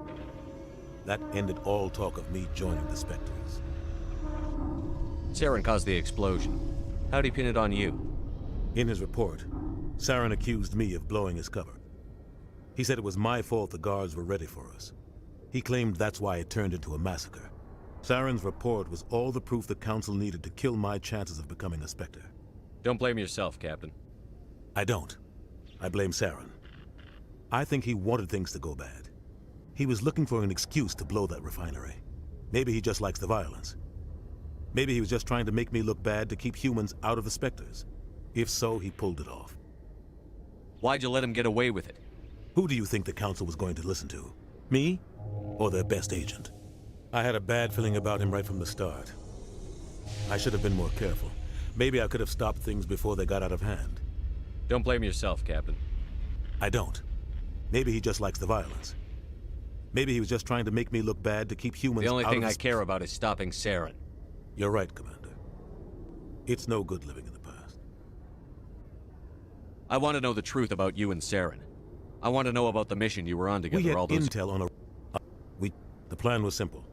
That ended all talk of me joining the Spectres. Saren caused the explosion. How'd he pin it on you? In his report, Saren accused me of blowing his cover. He said it was my fault the guards were ready for us. He claimed that's why it turned into a massacre. Saren's report was all the proof the Council needed to kill my chances of becoming a Spectre. Don't blame yourself, Captain. I don't. I blame Saren. I think he wanted things to go bad. He was looking for an excuse to blow that refinery. Maybe he just likes the violence. Maybe he was just trying to make me look bad to keep humans out of the Spectres. If so, he pulled it off. Why'd you let him get away with it? Who do you think the Council was going to listen to? Me? Or their best agent? I had a bad feeling about him right from the start. I should have been more careful. Maybe I could have stopped things before they got out of hand. Don't blame yourself, Captain. I don't. Maybe he just likes the violence. Maybe he was just trying to make me look bad to keep humans out of the... The only thing I care about is stopping Saren. You're right, Commander. It's no good living in the past. I want to know the truth about you and Saren. I want to know about the mission you were on together. We had intel on a... The plan was simple.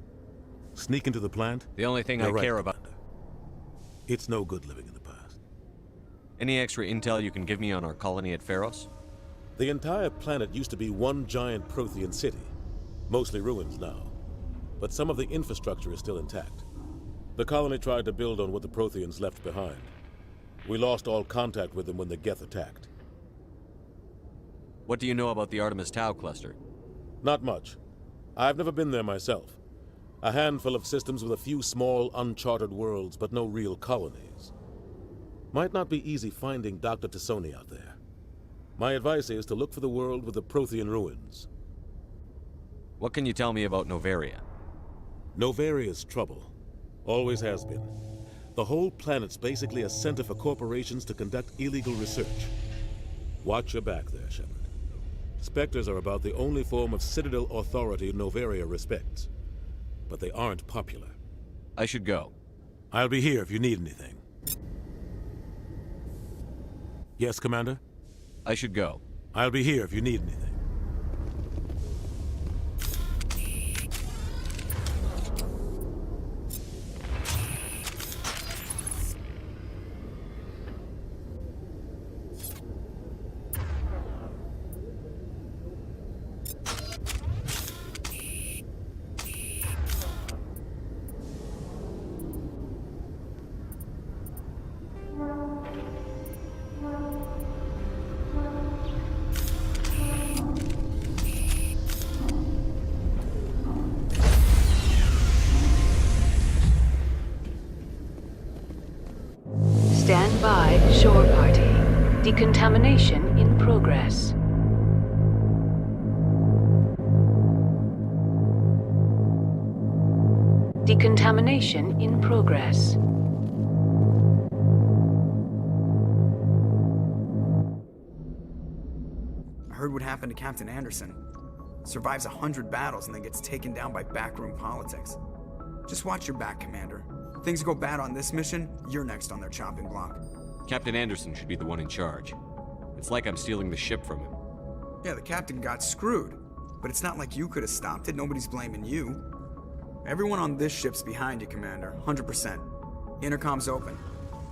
Sneak into the plant... The only thing I care about... It's no good living in the past. Any extra intel you can give me on our colony at Pharos? The entire planet used to be one giant Prothean city. Mostly ruins now. But some of the infrastructure is still intact. The colony tried to build on what the Protheans left behind. We lost all contact with them when the Geth attacked. What do you know about the Artemis Tau cluster? Not much. I've never been there myself. A handful of systems with a few small, uncharted worlds, but no real colonies. Might not be easy finding Dr. Tassoni out there. My advice is to look for the world with the Prothean ruins. What can you tell me about Novaria? Novaria's trouble. Always has been. The whole planet's basically a center for corporations to conduct illegal research. Watch your back there, Shepard. Spectres are about the only form of Citadel authority Novaria respects. But they aren't popular. I should go. I'll be here if you need anything. Yes, Commander? I should go. I'll be here if you need anything. Stand by, shore party. Decontamination in progress. Decontamination in progress. I heard what happened to Captain Anderson. Survives 100 battles and then gets taken down by backroom politics. Just watch your back, Commander. Things go bad on this mission, you're next on their chopping block. Captain Anderson should be the one in charge. It's like I'm stealing the ship from him. Yeah, the captain got screwed. But it's not like you could have stopped it. Nobody's blaming you. Everyone on this ship's behind you, Commander. 100%. Intercom's open.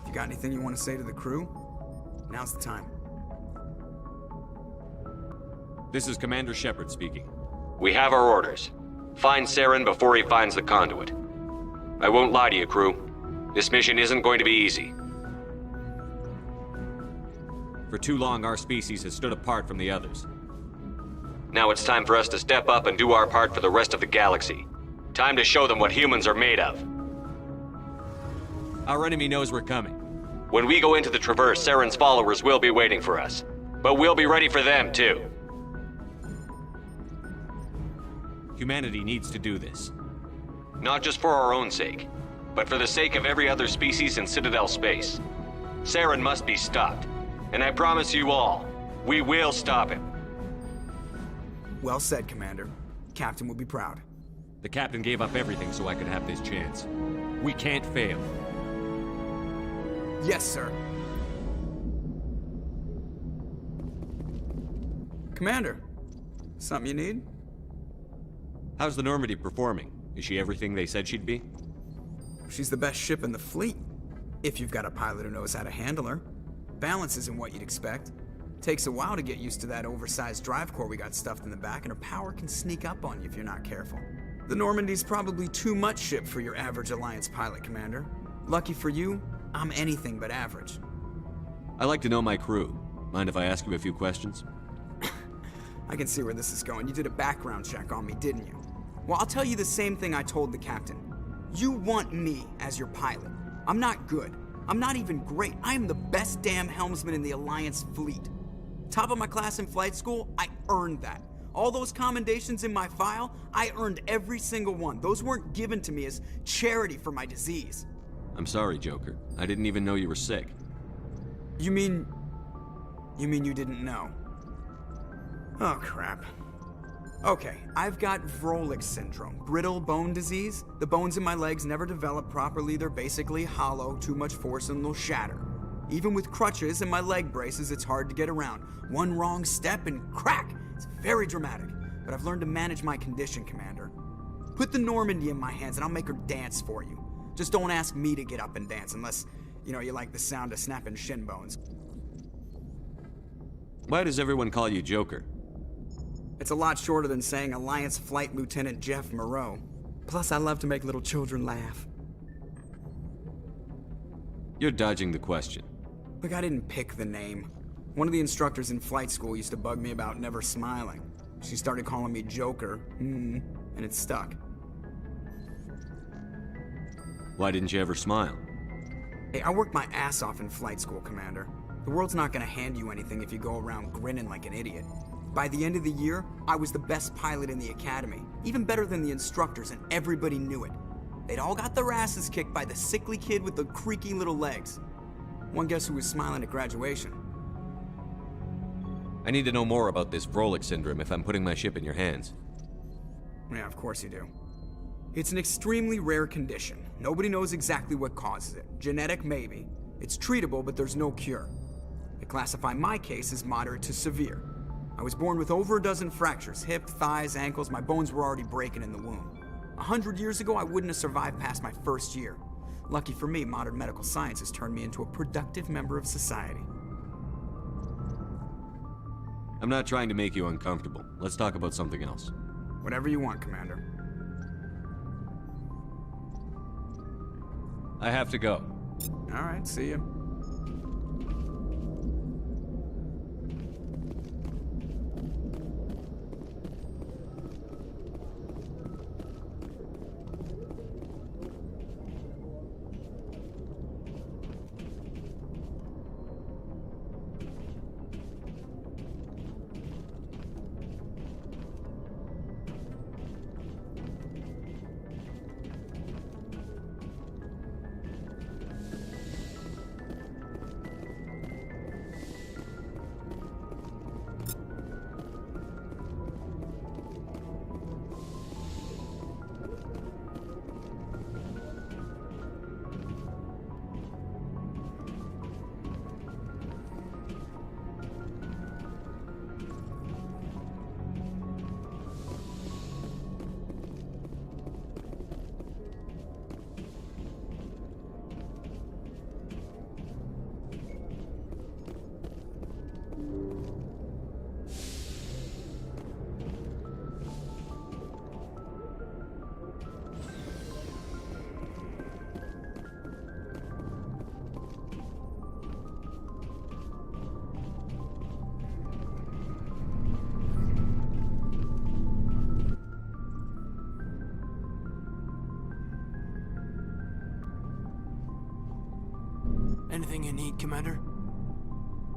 If you got anything you want to say to the crew, now's the time. This is Commander Shepard speaking. We have our orders. Find Saren before he finds the conduit. I won't lie to you, crew. This mission isn't going to be easy. For too long, our species has stood apart from the others. Now it's time for us to step up and do our part for the rest of the galaxy. Time to show them what humans are made of. Our enemy knows we're coming. When we go into the Traverse, Saren's followers will be waiting for us. But we'll be ready for them, too. Humanity needs to do this. Not just for our own sake, but for the sake of every other species in Citadel space. Saren must be stopped. And I promise you all, we will stop him. Well said, Commander. Captain will be proud. The Captain gave up everything so I could have this chance. We can't fail. Yes, sir. Commander, something you need? How's the Normandy performing? Is she everything they said she'd be? She's the best ship in the fleet. If you've got a pilot who knows how to handle her. Balance isn't what you'd expect. Takes a while to get used to that oversized drive core we got stuffed in the back, and her power can sneak up on you if you're not careful. The Normandy's probably too much ship for your average Alliance pilot, Commander. Lucky for you, I'm anything but average. I like to know my crew. Mind if I ask you a few questions? I can see where this is going. You did a background check on me, didn't you? Well, I'll tell you the same thing I told the captain. You want me as your pilot. I'm not good. I'm not even great. I am the best damn helmsman in the Alliance fleet. Top of my class in flight school, I earned that. All those commendations in my file, I earned every single one. Those weren't given to me as charity for my disease. I'm sorry, Joker. I didn't even know you were sick. You mean you didn't know? Oh, crap. Okay, I've got Vrolik syndrome, brittle bone disease. The bones in my legs never develop properly. They're basically hollow, too much force and they'll shatter. Even with crutches and my leg braces, it's hard to get around. One wrong step and crack! It's very dramatic, but I've learned to manage my condition, Commander. Put the Normandy in my hands and I'll make her dance for you. Just don't ask me to get up and dance unless, you like the sound of snapping shin bones. Why does everyone call you Joker? It's a lot shorter than saying Alliance Flight Lieutenant Jeff Moreau. Plus, I love to make little children laugh. You're dodging the question. Look, I didn't pick the name. One of the instructors in flight school used to bug me about never smiling. She started calling me Joker, and it stuck. Why didn't you ever smile? Hey, I worked my ass off in flight school, Commander. The world's not gonna hand you anything if you go around grinning like an idiot. By the end of the year, I was the best pilot in the academy, even better than the instructors, and everybody knew it. They'd all got their asses kicked by the sickly kid with the creaky little legs. One guess who was smiling at graduation? I need to know more about this Vrolik syndrome if I'm putting my ship in your hands. Yeah, of course you do. It's an extremely rare condition. Nobody knows exactly what causes it. Genetic, maybe. It's treatable, but there's no cure. They classify my case as moderate to severe. I was born with over a dozen fractures, hip, thighs, ankles. My bones were already breaking in the womb. 100 years ago, I wouldn't have survived past my first year. Lucky for me, modern medical science has turned me into a productive member of society. I'm not trying to make you uncomfortable. Let's talk about something else. Whatever you want, Commander. I have to go. All right, see you. Anything you need, Commander?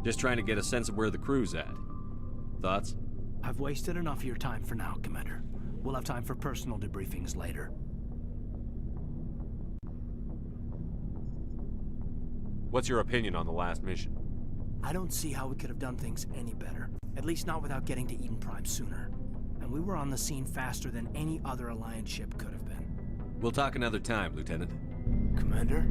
Just trying to get a sense of where the crew's at. Thoughts? I've wasted enough of your time for now, Commander. We'll have time for personal debriefings later. What's your opinion on the last mission? I don't see how we could have done things any better. At least not without getting to Eden Prime sooner. And we were on the scene faster than any other Alliance ship could have been. We'll talk another time, Lieutenant. Commander?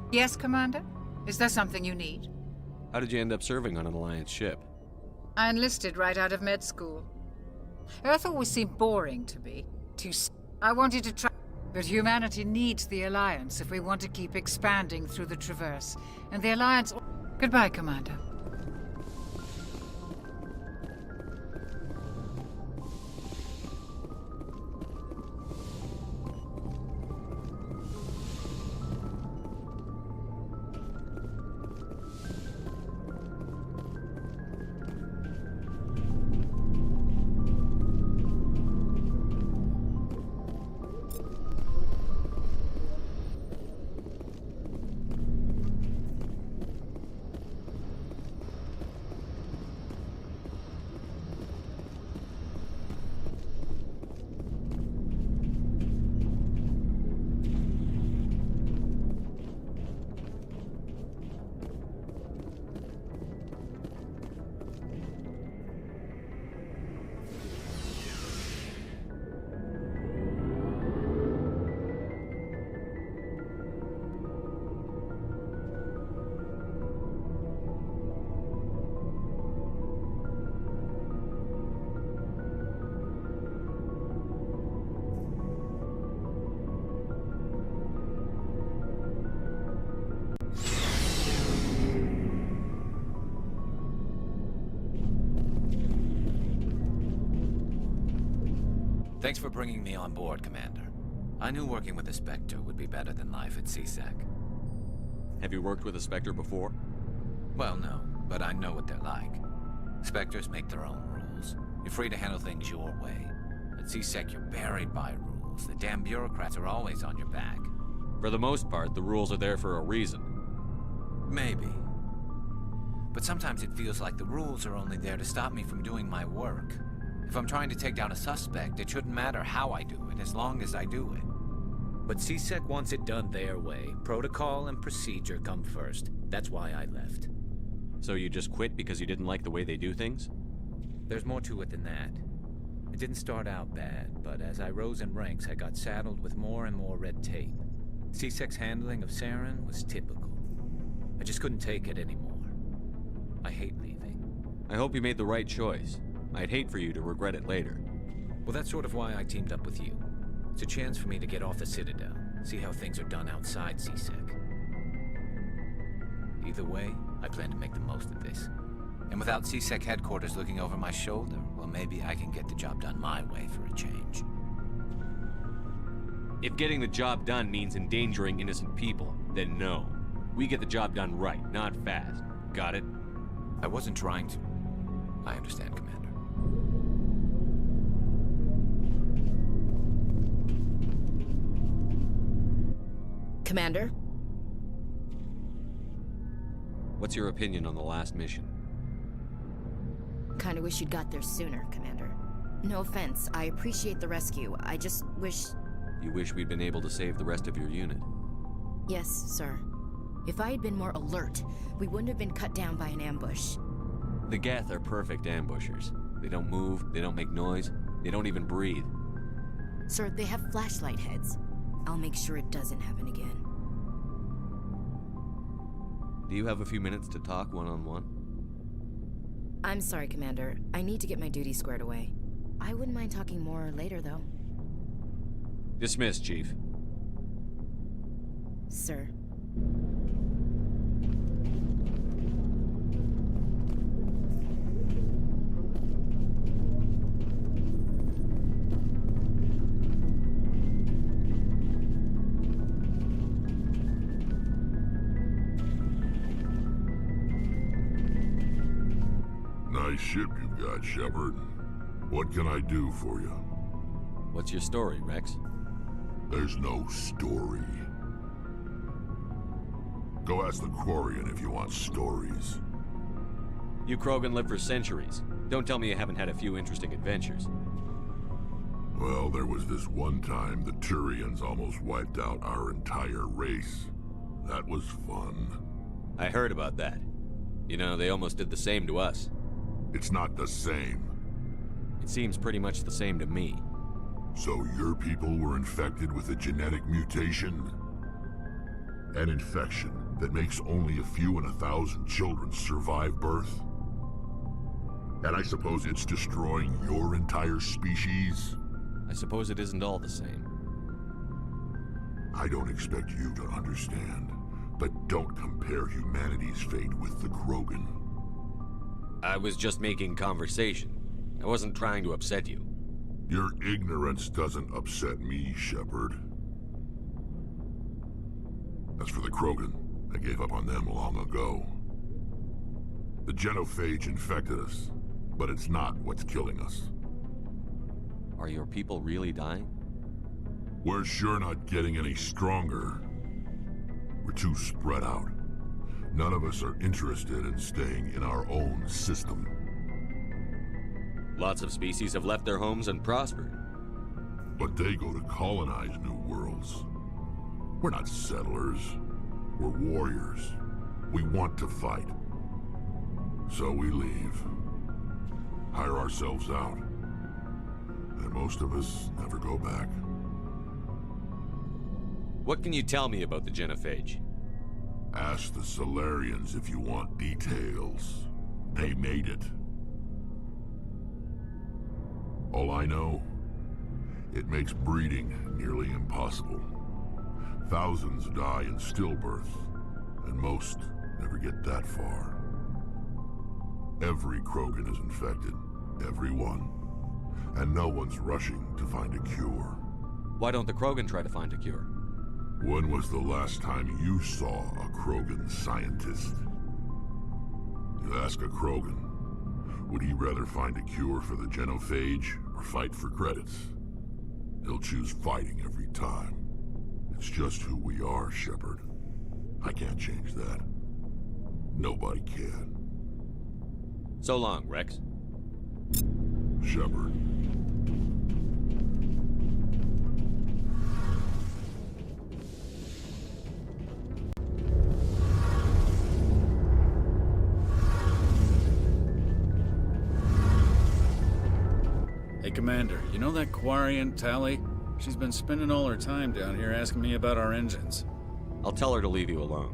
Yes, Commander? Is there something you need? How did you end up serving on an Alliance ship? I enlisted right out of med school. Earth always seemed boring to me. I wanted to try, but humanity needs the Alliance if we want to keep expanding through the Traverse. And the Alliance... Goodbye, Commander. Thanks for bringing me on board, Commander. I knew working with a Spectre would be better than life at CSEC. Have you worked with a Spectre before? Well, no, but I know what they're like. Spectres make their own rules. You're free to handle things your way. At CSEC, you're buried by rules. The damn bureaucrats are always on your back. For the most part, the rules are there for a reason. Maybe. But sometimes it feels like the rules are only there to stop me from doing my work. If I'm trying to take down a suspect, it shouldn't matter how I do it, as long as I do it. But CSEC wants it done their way. Protocol and procedure come first. That's why I left. So you just quit because you didn't like the way they do things? There's more to it than that. It didn't start out bad, but as I rose in ranks, I got saddled with more and more red tape. CSEC's handling of Saren was typical. I just couldn't take it anymore. I hate leaving. I hope you made the right choice. I'd hate for you to regret it later. Well, that's sort of why I teamed up with you. It's a chance for me to get off the Citadel, see how things are done outside CSEC. Either way, I plan to make the most of this. And without CSEC headquarters looking over my shoulder, well, maybe I can get the job done my way for a change. If getting the job done means endangering innocent people, then no. We get the job done right, not fast. Got it? I wasn't trying to. I understand, Commander. Commander? What's your opinion on the last mission? Kinda wish you'd got there sooner, Commander. No offense, I appreciate the rescue. I just wish... You wish we'd been able to save the rest of your unit? Yes, sir. If I had been more alert, we wouldn't have been cut down by an ambush. The Geth are perfect ambushers. They don't move, they don't make noise, they don't even breathe. Sir, they have flashlight heads. I'll make sure it doesn't happen again. Do you have a few minutes to talk one-on-one? I'm sorry, Commander. I need to get my duty squared away. I wouldn't mind talking more later, though. Dismissed, Chief. Sir. nice ship you've got, Shepard. What can I do for you? What's your story, Rex? There's no story. Go ask the Quarian if you want stories. You Krogan live for centuries. Don't tell me you haven't had a few interesting adventures. Well, there was this one time the Turians almost wiped out our entire race. That was fun. I heard about that. You know, they almost did the same to us. It's not the same. It seems pretty much the same to me. So your people were infected with a genetic mutation? An infection that makes only a few in 1,000 children survive birth? And I suppose it's destroying your entire species? I suppose it isn't all the same. I don't expect you to understand, but don't compare humanity's fate with the Krogan. I was just making conversation. I wasn't trying to upset you. Your ignorance doesn't upset me, Shepard. As for the Krogan, I gave up on them long ago. The genophage infected us, but it's not what's killing us. Are your people really dying? We're sure not getting any stronger. We're too spread out. None of us are interested in staying in our own system. Lots of species have left their homes and prospered. But they go to colonize new worlds. We're not settlers. We're warriors. We want to fight. So we leave. Hire ourselves out. And most of us never go back. What can you tell me about the genophage? Ask the Solarians if you want details. They made it. All I know, it makes breeding nearly impossible. Thousands die in stillbirth, and most never get that far. Every Krogan is infected, every one. And no one's rushing to find a cure. Why don't the Krogan try to find a cure? When was the last time you saw a Krogan scientist? You ask a Krogan, would he rather find a cure for the genophage or fight for credits? He'll choose fighting every time. It's just who we are, Shepard. I can't change that. Nobody can. So long, Rex. Shepard. Hey, Commander, you know that Quarian, Tally? She's been spending all her time down here asking me about our engines. I'll tell her to leave you alone.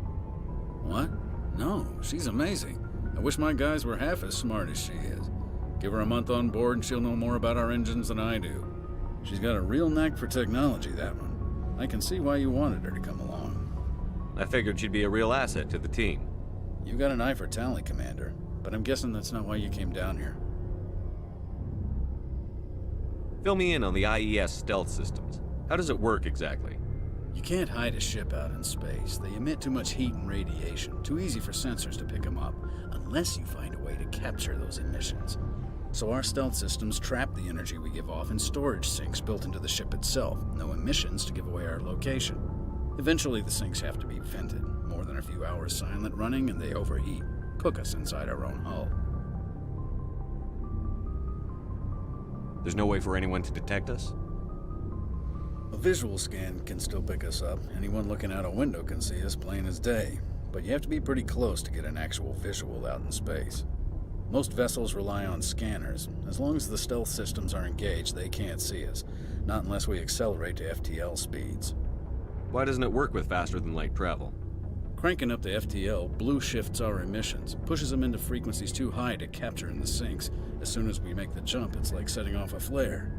What? No, she's amazing. I wish my guys were half as smart as she is. Give her a month on board and she'll know more about our engines than I do. She's got a real knack for technology, that one. I can see why you wanted her to come along. I figured she'd be a real asset to the team. You got an eye for Tally, Commander, but I'm guessing that's not why you came down here. Fill me in on the IES stealth systems. How does it work exactly? You can't hide a ship out in space. They emit too much heat and radiation. Too easy for sensors to pick them up, unless you find a way to capture those emissions. So our stealth systems trap the energy we give off in storage sinks built into the ship itself. No emissions to give away our location. Eventually the sinks have to be vented. More than a few hours silent running and they overheat. Cook us inside our own hull. There's no way for anyone to detect us? A visual scan can still pick us up. Anyone looking out a window can see us plain as day. But you have to be pretty close to get an actual visual out in space. Most vessels rely on scanners. As long as the stealth systems are engaged, they can't see us. Not unless we accelerate to FTL speeds. Why doesn't it work with faster-than-light travel? Cranking up to FTL blue shifts our emissions, pushes them into frequencies too high to capture in the sinks. As soon as we make the jump, it's like setting off a flare.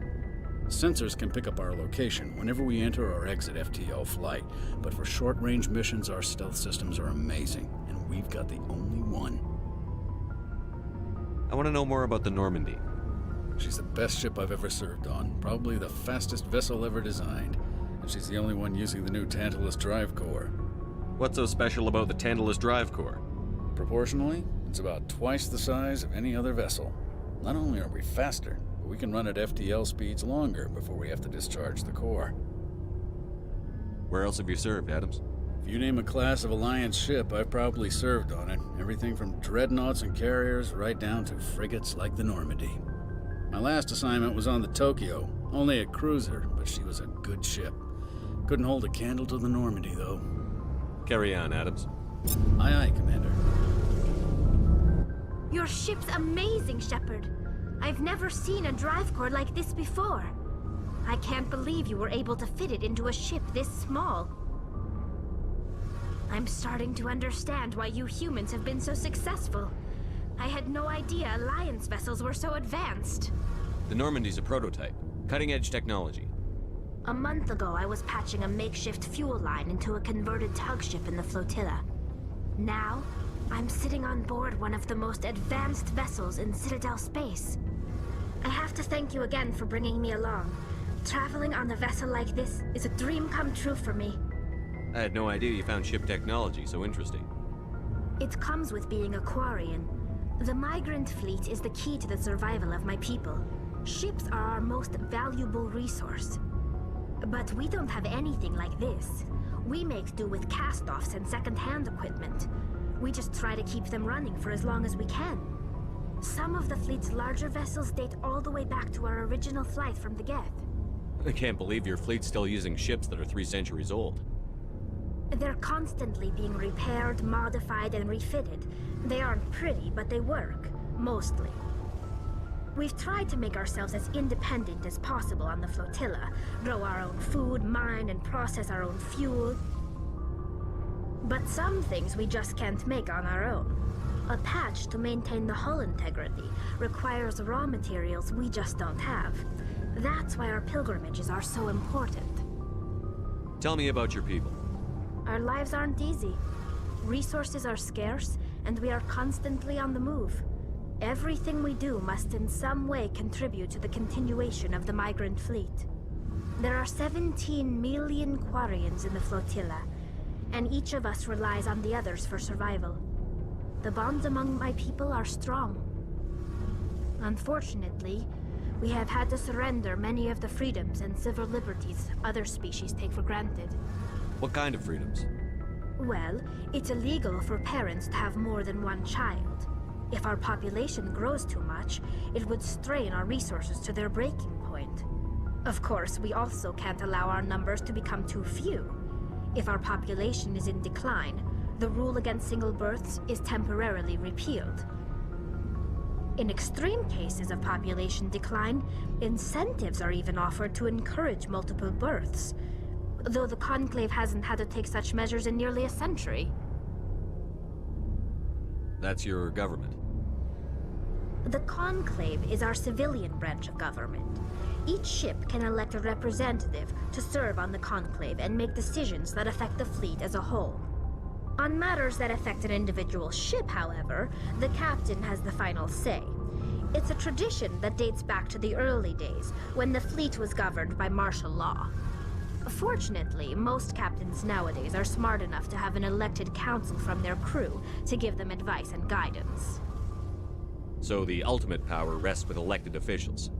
Sensors can pick up our location whenever we enter or exit FTL flight, but for short-range missions, our stealth systems are amazing, and we've got the only one. I want to know more about the Normandy. She's the best ship I've ever served on, probably the fastest vessel ever designed, and she's the only one using the new Tantalus drive core. What's so special about the Tantalus drive core? Proportionally, It's about twice the size of any other vessel. Not only are we faster, but we can run at FTL speeds longer before we have to discharge the core. Where else have you served, Adams? If you name a class of Alliance ship, I've probably served on it. Everything from dreadnoughts and carriers right down to frigates like the Normandy. My last assignment was on the Tokyo, only a cruiser, but she was a good ship. Couldn't hold a candle to the Normandy, though. Carry on, Adams. Aye, aye, Commander. Your ship's amazing, Shepard. I've never seen a drive core like this before. I can't believe you were able to fit it into a ship this small. I'm starting to understand why you humans have been so successful. I had no idea Alliance vessels were so advanced. The Normandy's a prototype. Cutting-edge technology. A month ago, I was patching a makeshift fuel line into a converted tug ship in the flotilla. Now, I'm sitting on board one of the most advanced vessels in Citadel space. I have to thank you again for bringing me along. Traveling on a vessel like this is a dream come true for me. I had no idea you found ship technology so interesting. It comes with being a Quarian. The migrant fleet is the key to the survival of my people. Ships are our most valuable resource. But we don't have anything like this. We make do with cast-offs and second-hand equipment. We just try to keep them running for as long as we can. Some of the fleet's larger vessels date all the way back to our original flight from the Geth. I can't believe your fleet's still using ships that are 3 centuries old. They're constantly being repaired, modified, and refitted. They aren't pretty, but they work. Mostly. We've tried to make ourselves as independent as possible on the flotilla. Grow our own food, mine, and process our own fuel. But some things we just can't make on our own. A patch to maintain the hull integrity requires raw materials we just don't have. That's why our pilgrimages are so important. Tell me about your people. Our lives aren't easy. Resources are scarce, and we are constantly on the move. Everything we do must in some way contribute to the continuation of the migrant fleet. There are 17 million Quarians in the flotilla, and each of us relies on the others for survival. The bonds among my people are strong. Unfortunately, we have had to surrender many of the freedoms and civil liberties other species take for granted. What kind of freedoms? Well, it's illegal for parents to have more than one child. If our population grows too much, it would strain our resources to their breaking point. Of course, we also can't allow our numbers to become too few. If our population is in decline, the rule against single births is temporarily repealed. In extreme cases of population decline, incentives are even offered to encourage multiple births, though the Conclave hasn't had to take such measures in nearly a century. That's your government. The Conclave is our civilian branch of government. Each ship can elect a representative to serve on the Conclave and make decisions that affect the fleet as a whole. On matters that affect an individual ship, however, the captain has the final say. It's a tradition that dates back to the early days, when the fleet was governed by martial law. Fortunately, most captains nowadays are smart enough to have an elected council from their crew to give them advice and guidance. So the ultimate power rests with elected officials.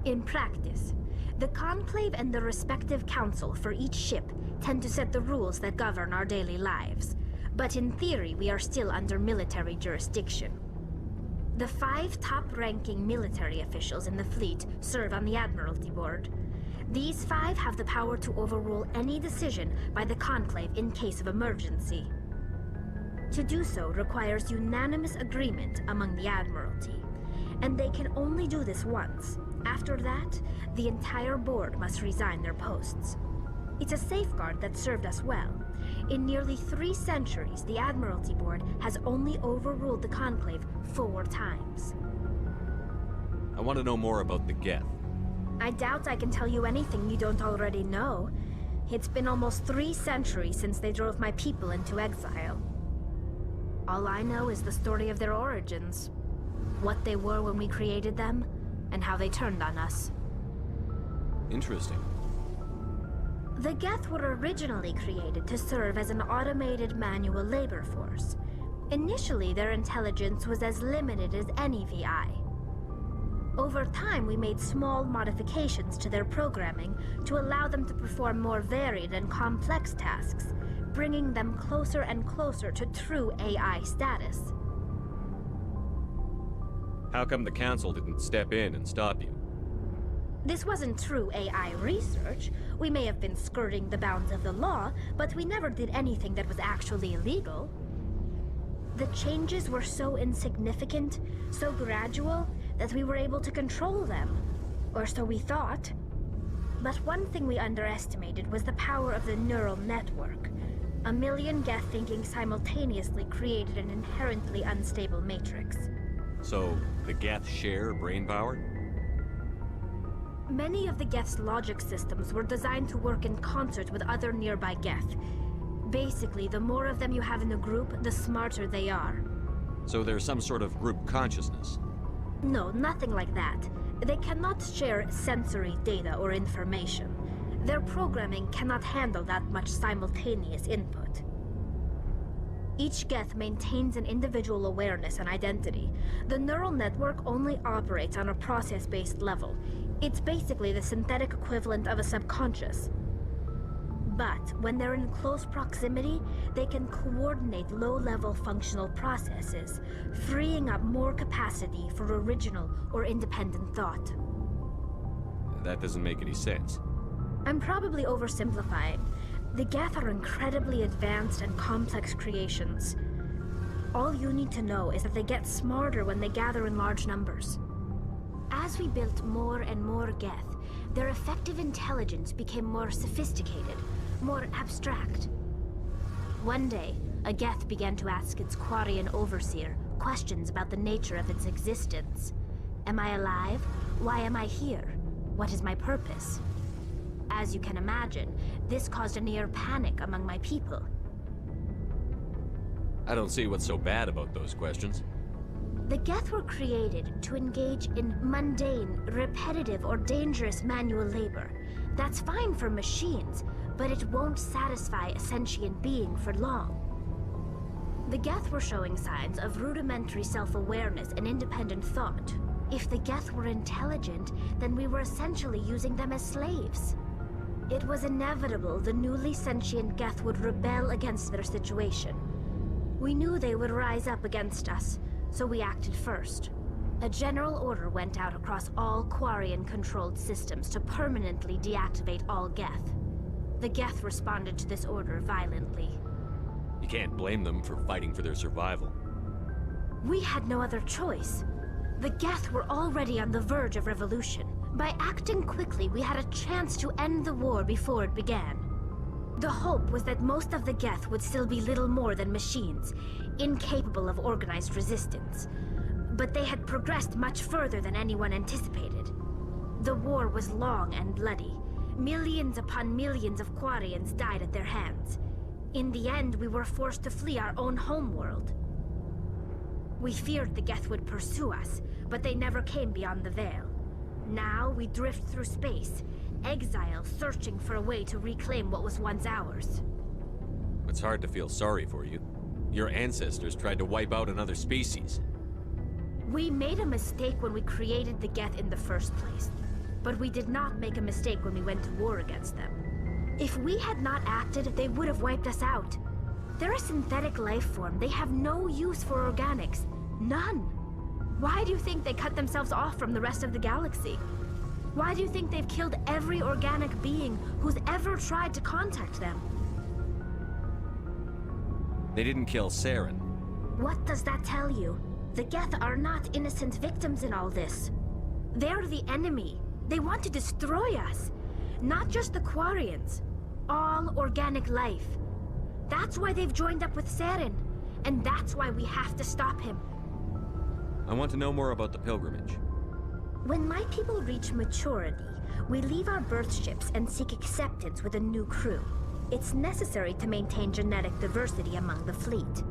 In practice, the Conclave and the respective council for each ship tend to set the rules that govern our daily lives. But in theory, we are still under military jurisdiction. The 5 top-ranking military officials in the fleet serve on the Admiralty Board. These 5 have the power to overrule any decision by the Conclave in case of emergency. To do so requires unanimous agreement among the Admiralty, and they can only do this once. After that, the entire board must resign their posts. It's a safeguard that served us well. In nearly 3 centuries, the Admiralty Board has only overruled the Conclave 4 times. I want to know more about the Geth. I doubt I can tell you anything you don't already know. It's been almost 3 centuries since they drove my people into exile. All I know is the story of their origins, what they were when we created them, and how they turned on us. Interesting. The Geth were originally created to serve as an automated manual labor force. Initially, their intelligence was as limited as any VI. Over time, we made small modifications to their programming to allow them to perform more varied and complex tasks, bringing them closer and closer to true AI status. How come the Council didn't step in and stop you? This wasn't true AI research. We may have been skirting the bounds of the law, but we never did anything that was actually illegal. The changes were so insignificant, so gradual, that we were able to control them. Or so we thought. But one thing we underestimated was the power of the neural network. A million Geth thinking simultaneously created an inherently unstable matrix. So, the Geth share brain power? Many of the Geth's logic systems were designed to work in concert with other nearby Geth. Basically, the more of them you have in a group, the smarter they are. So there's some sort of group consciousness? No, nothing like that. They cannot share sensory data or information. Their programming cannot handle that much simultaneous input. Each Geth maintains an individual awareness and identity. The neural network only operates on a process-based level. It's basically the synthetic equivalent of a subconscious. But when they're in close proximity, they can coordinate low-level functional processes, freeing up more capacity for original or independent thought. That doesn't make any sense. I'm probably oversimplifying. The Geth are incredibly advanced and complex creations. All you need to know is that they get smarter when they gather in large numbers. As we built more and more Geth, their effective intelligence became more sophisticated, more abstract. One day, a Geth began to ask its Quarian overseer questions about the nature of its existence. Am I alive? Why am I here? What is my purpose? As you can imagine, this caused a near panic among my people. I don't see what's so bad about those questions. The Geth were created to engage in mundane, repetitive, or dangerous manual labor. That's fine for machines, but it won't satisfy a sentient being for long. The Geth were showing signs of rudimentary self-awareness and independent thought. If the Geth were intelligent, then we were essentially using them as slaves. It was inevitable the newly sentient Geth would rebel against their situation. We knew they would rise up against us, so we acted first. A general order went out across all Quarian-controlled systems to permanently deactivate all Geth. The Geth responded to this order violently. You can't blame them for fighting for their survival. We had no other choice. The Geth were already on the verge of revolution. By acting quickly, we had a chance to end the war before it began. The hope was that most of the Geth would still be little more than machines, incapable of organized resistance. But they had progressed much further than anyone anticipated. The war was long and bloody. Millions upon millions of Quarians died at their hands. In the end, we were forced to flee our own homeworld. We feared the Geth would pursue us, but they never came beyond the Veil. Now we drift through space, exile searching for a way to reclaim what was once ours. It's hard to feel sorry for you. Your ancestors tried to wipe out another species. We made a mistake when we created the Geth in the first place, but we did not make a mistake when we went to war against them. If we had not acted, they would have wiped us out. They're a synthetic life form. They have no use for organics. None. Why do you think they cut themselves off from the rest of the galaxy? Why do you think they've killed every organic being who's ever tried to contact them? They didn't kill Saren. What does that tell you? The Geth are not innocent victims in all this. They're the enemy. They want to destroy us. Not just the Quarians. All organic life. That's why they've joined up with Saren. And that's why we have to stop him. I want to know more about the pilgrimage. When my people reach maturity, we leave our birth ships and seek acceptance with a new crew. It's necessary to maintain genetic diversity among the fleet.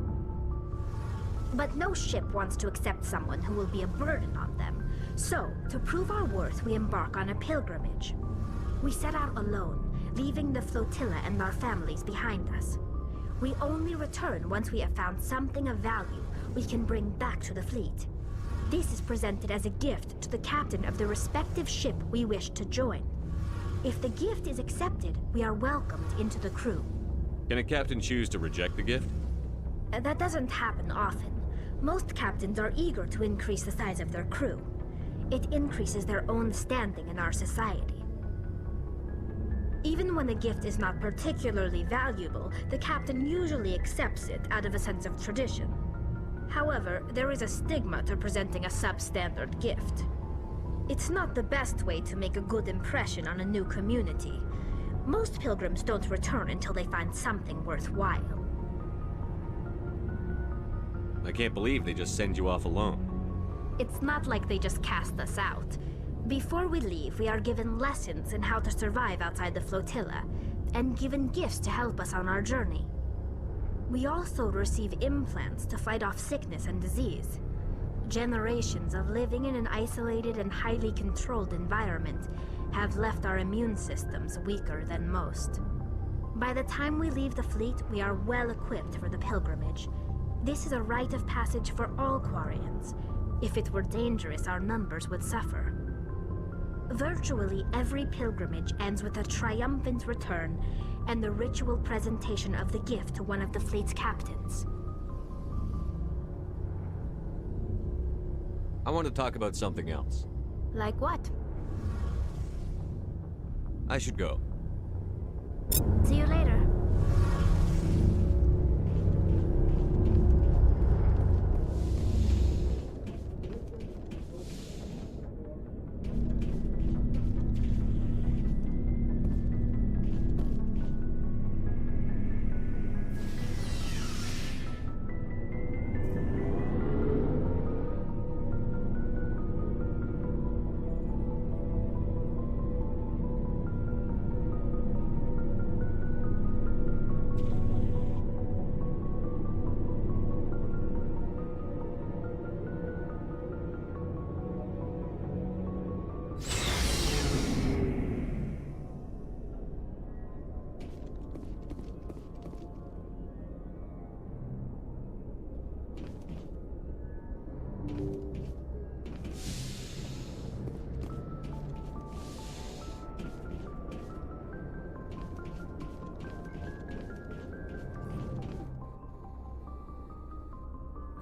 But no ship wants to accept someone who will be a burden on them. So, to prove our worth, we embark on a pilgrimage. We set out alone, leaving the flotilla and our families behind us. We only return once we have found something of value we can bring back to the fleet. This is presented as a gift to the captain of the respective ship we wish to join. If the gift is accepted, we are welcomed into the crew. Can a captain choose to reject the gift? That doesn't happen often. Most captains are eager to increase the size of their crew. It increases their own standing in our society. Even when a gift is not particularly valuable, the captain usually accepts it out of a sense of tradition. However, there is a stigma to presenting a substandard gift. It's not the best way to make a good impression on a new community. Most pilgrims don't return until they find something worthwhile. I can't believe they just send you off alone. It's not like they just cast us out. Before we leave, we are given lessons in how to survive outside the flotilla, and given gifts to help us on our journey. We also receive implants to fight off sickness and disease. Generations of living in an isolated and highly controlled environment have left our immune systems weaker than most. By the time we leave the fleet, we are well equipped for the pilgrimage. This is a rite of passage for all Quarians. If it were dangerous, our numbers would suffer. Virtually every pilgrimage ends with a triumphant return and the ritual presentation of the gift to one of the fleet's captains. I want to talk about something else. Like what? I should go. See you later.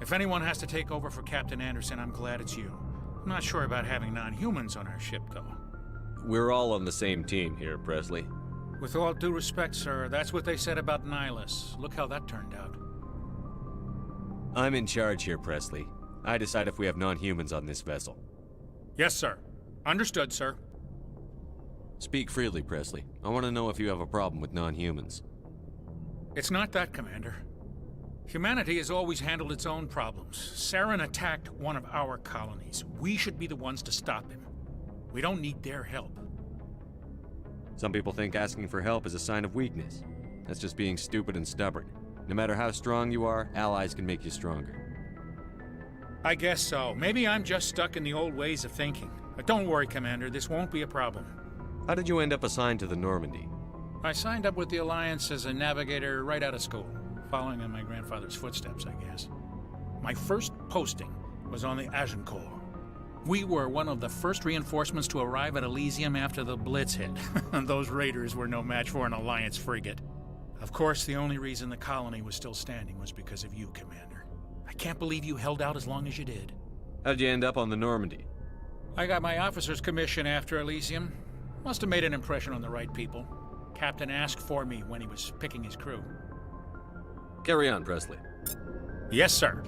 If anyone has to take over for Captain Anderson, I'm glad it's you. I'm not sure about having non-humans on our ship, though. We're all on the same team here, Presley. With all due respect, sir, that's what they said about Nihilus. Look how that turned out. I'm in charge here, Presley. I decide if we have non-humans on this vessel. Yes, sir. Understood, sir. Speak freely, Presley. I want to know if you have a problem with non-humans. It's not that, Commander. Humanity has always handled its own problems. Saren attacked one of our colonies. We should be the ones to stop him. We don't need their help. Some people think asking for help is a sign of weakness. That's just being stupid and stubborn. No matter how strong you are, allies can make you stronger. I guess so. Maybe I'm just stuck in the old ways of thinking. But don't worry, Commander, this won't be a problem. How did you end up assigned to the Normandy? I signed up with the Alliance as a navigator right out of school. Following in my grandfather's footsteps, I guess. My first posting was on the Agincourt. We were one of the first reinforcements to arrive at Elysium after the Blitz hit. Those raiders were no match for an Alliance frigate. Of course, the only reason the colony was still standing was because of you, Commander. I can't believe you held out as long as you did. How'd you end up on the Normandy? I got my officer's commission after Elysium. Must have made an impression on the right people. Captain asked for me when he was picking his crew. Carry on, Presley. Yes, sir.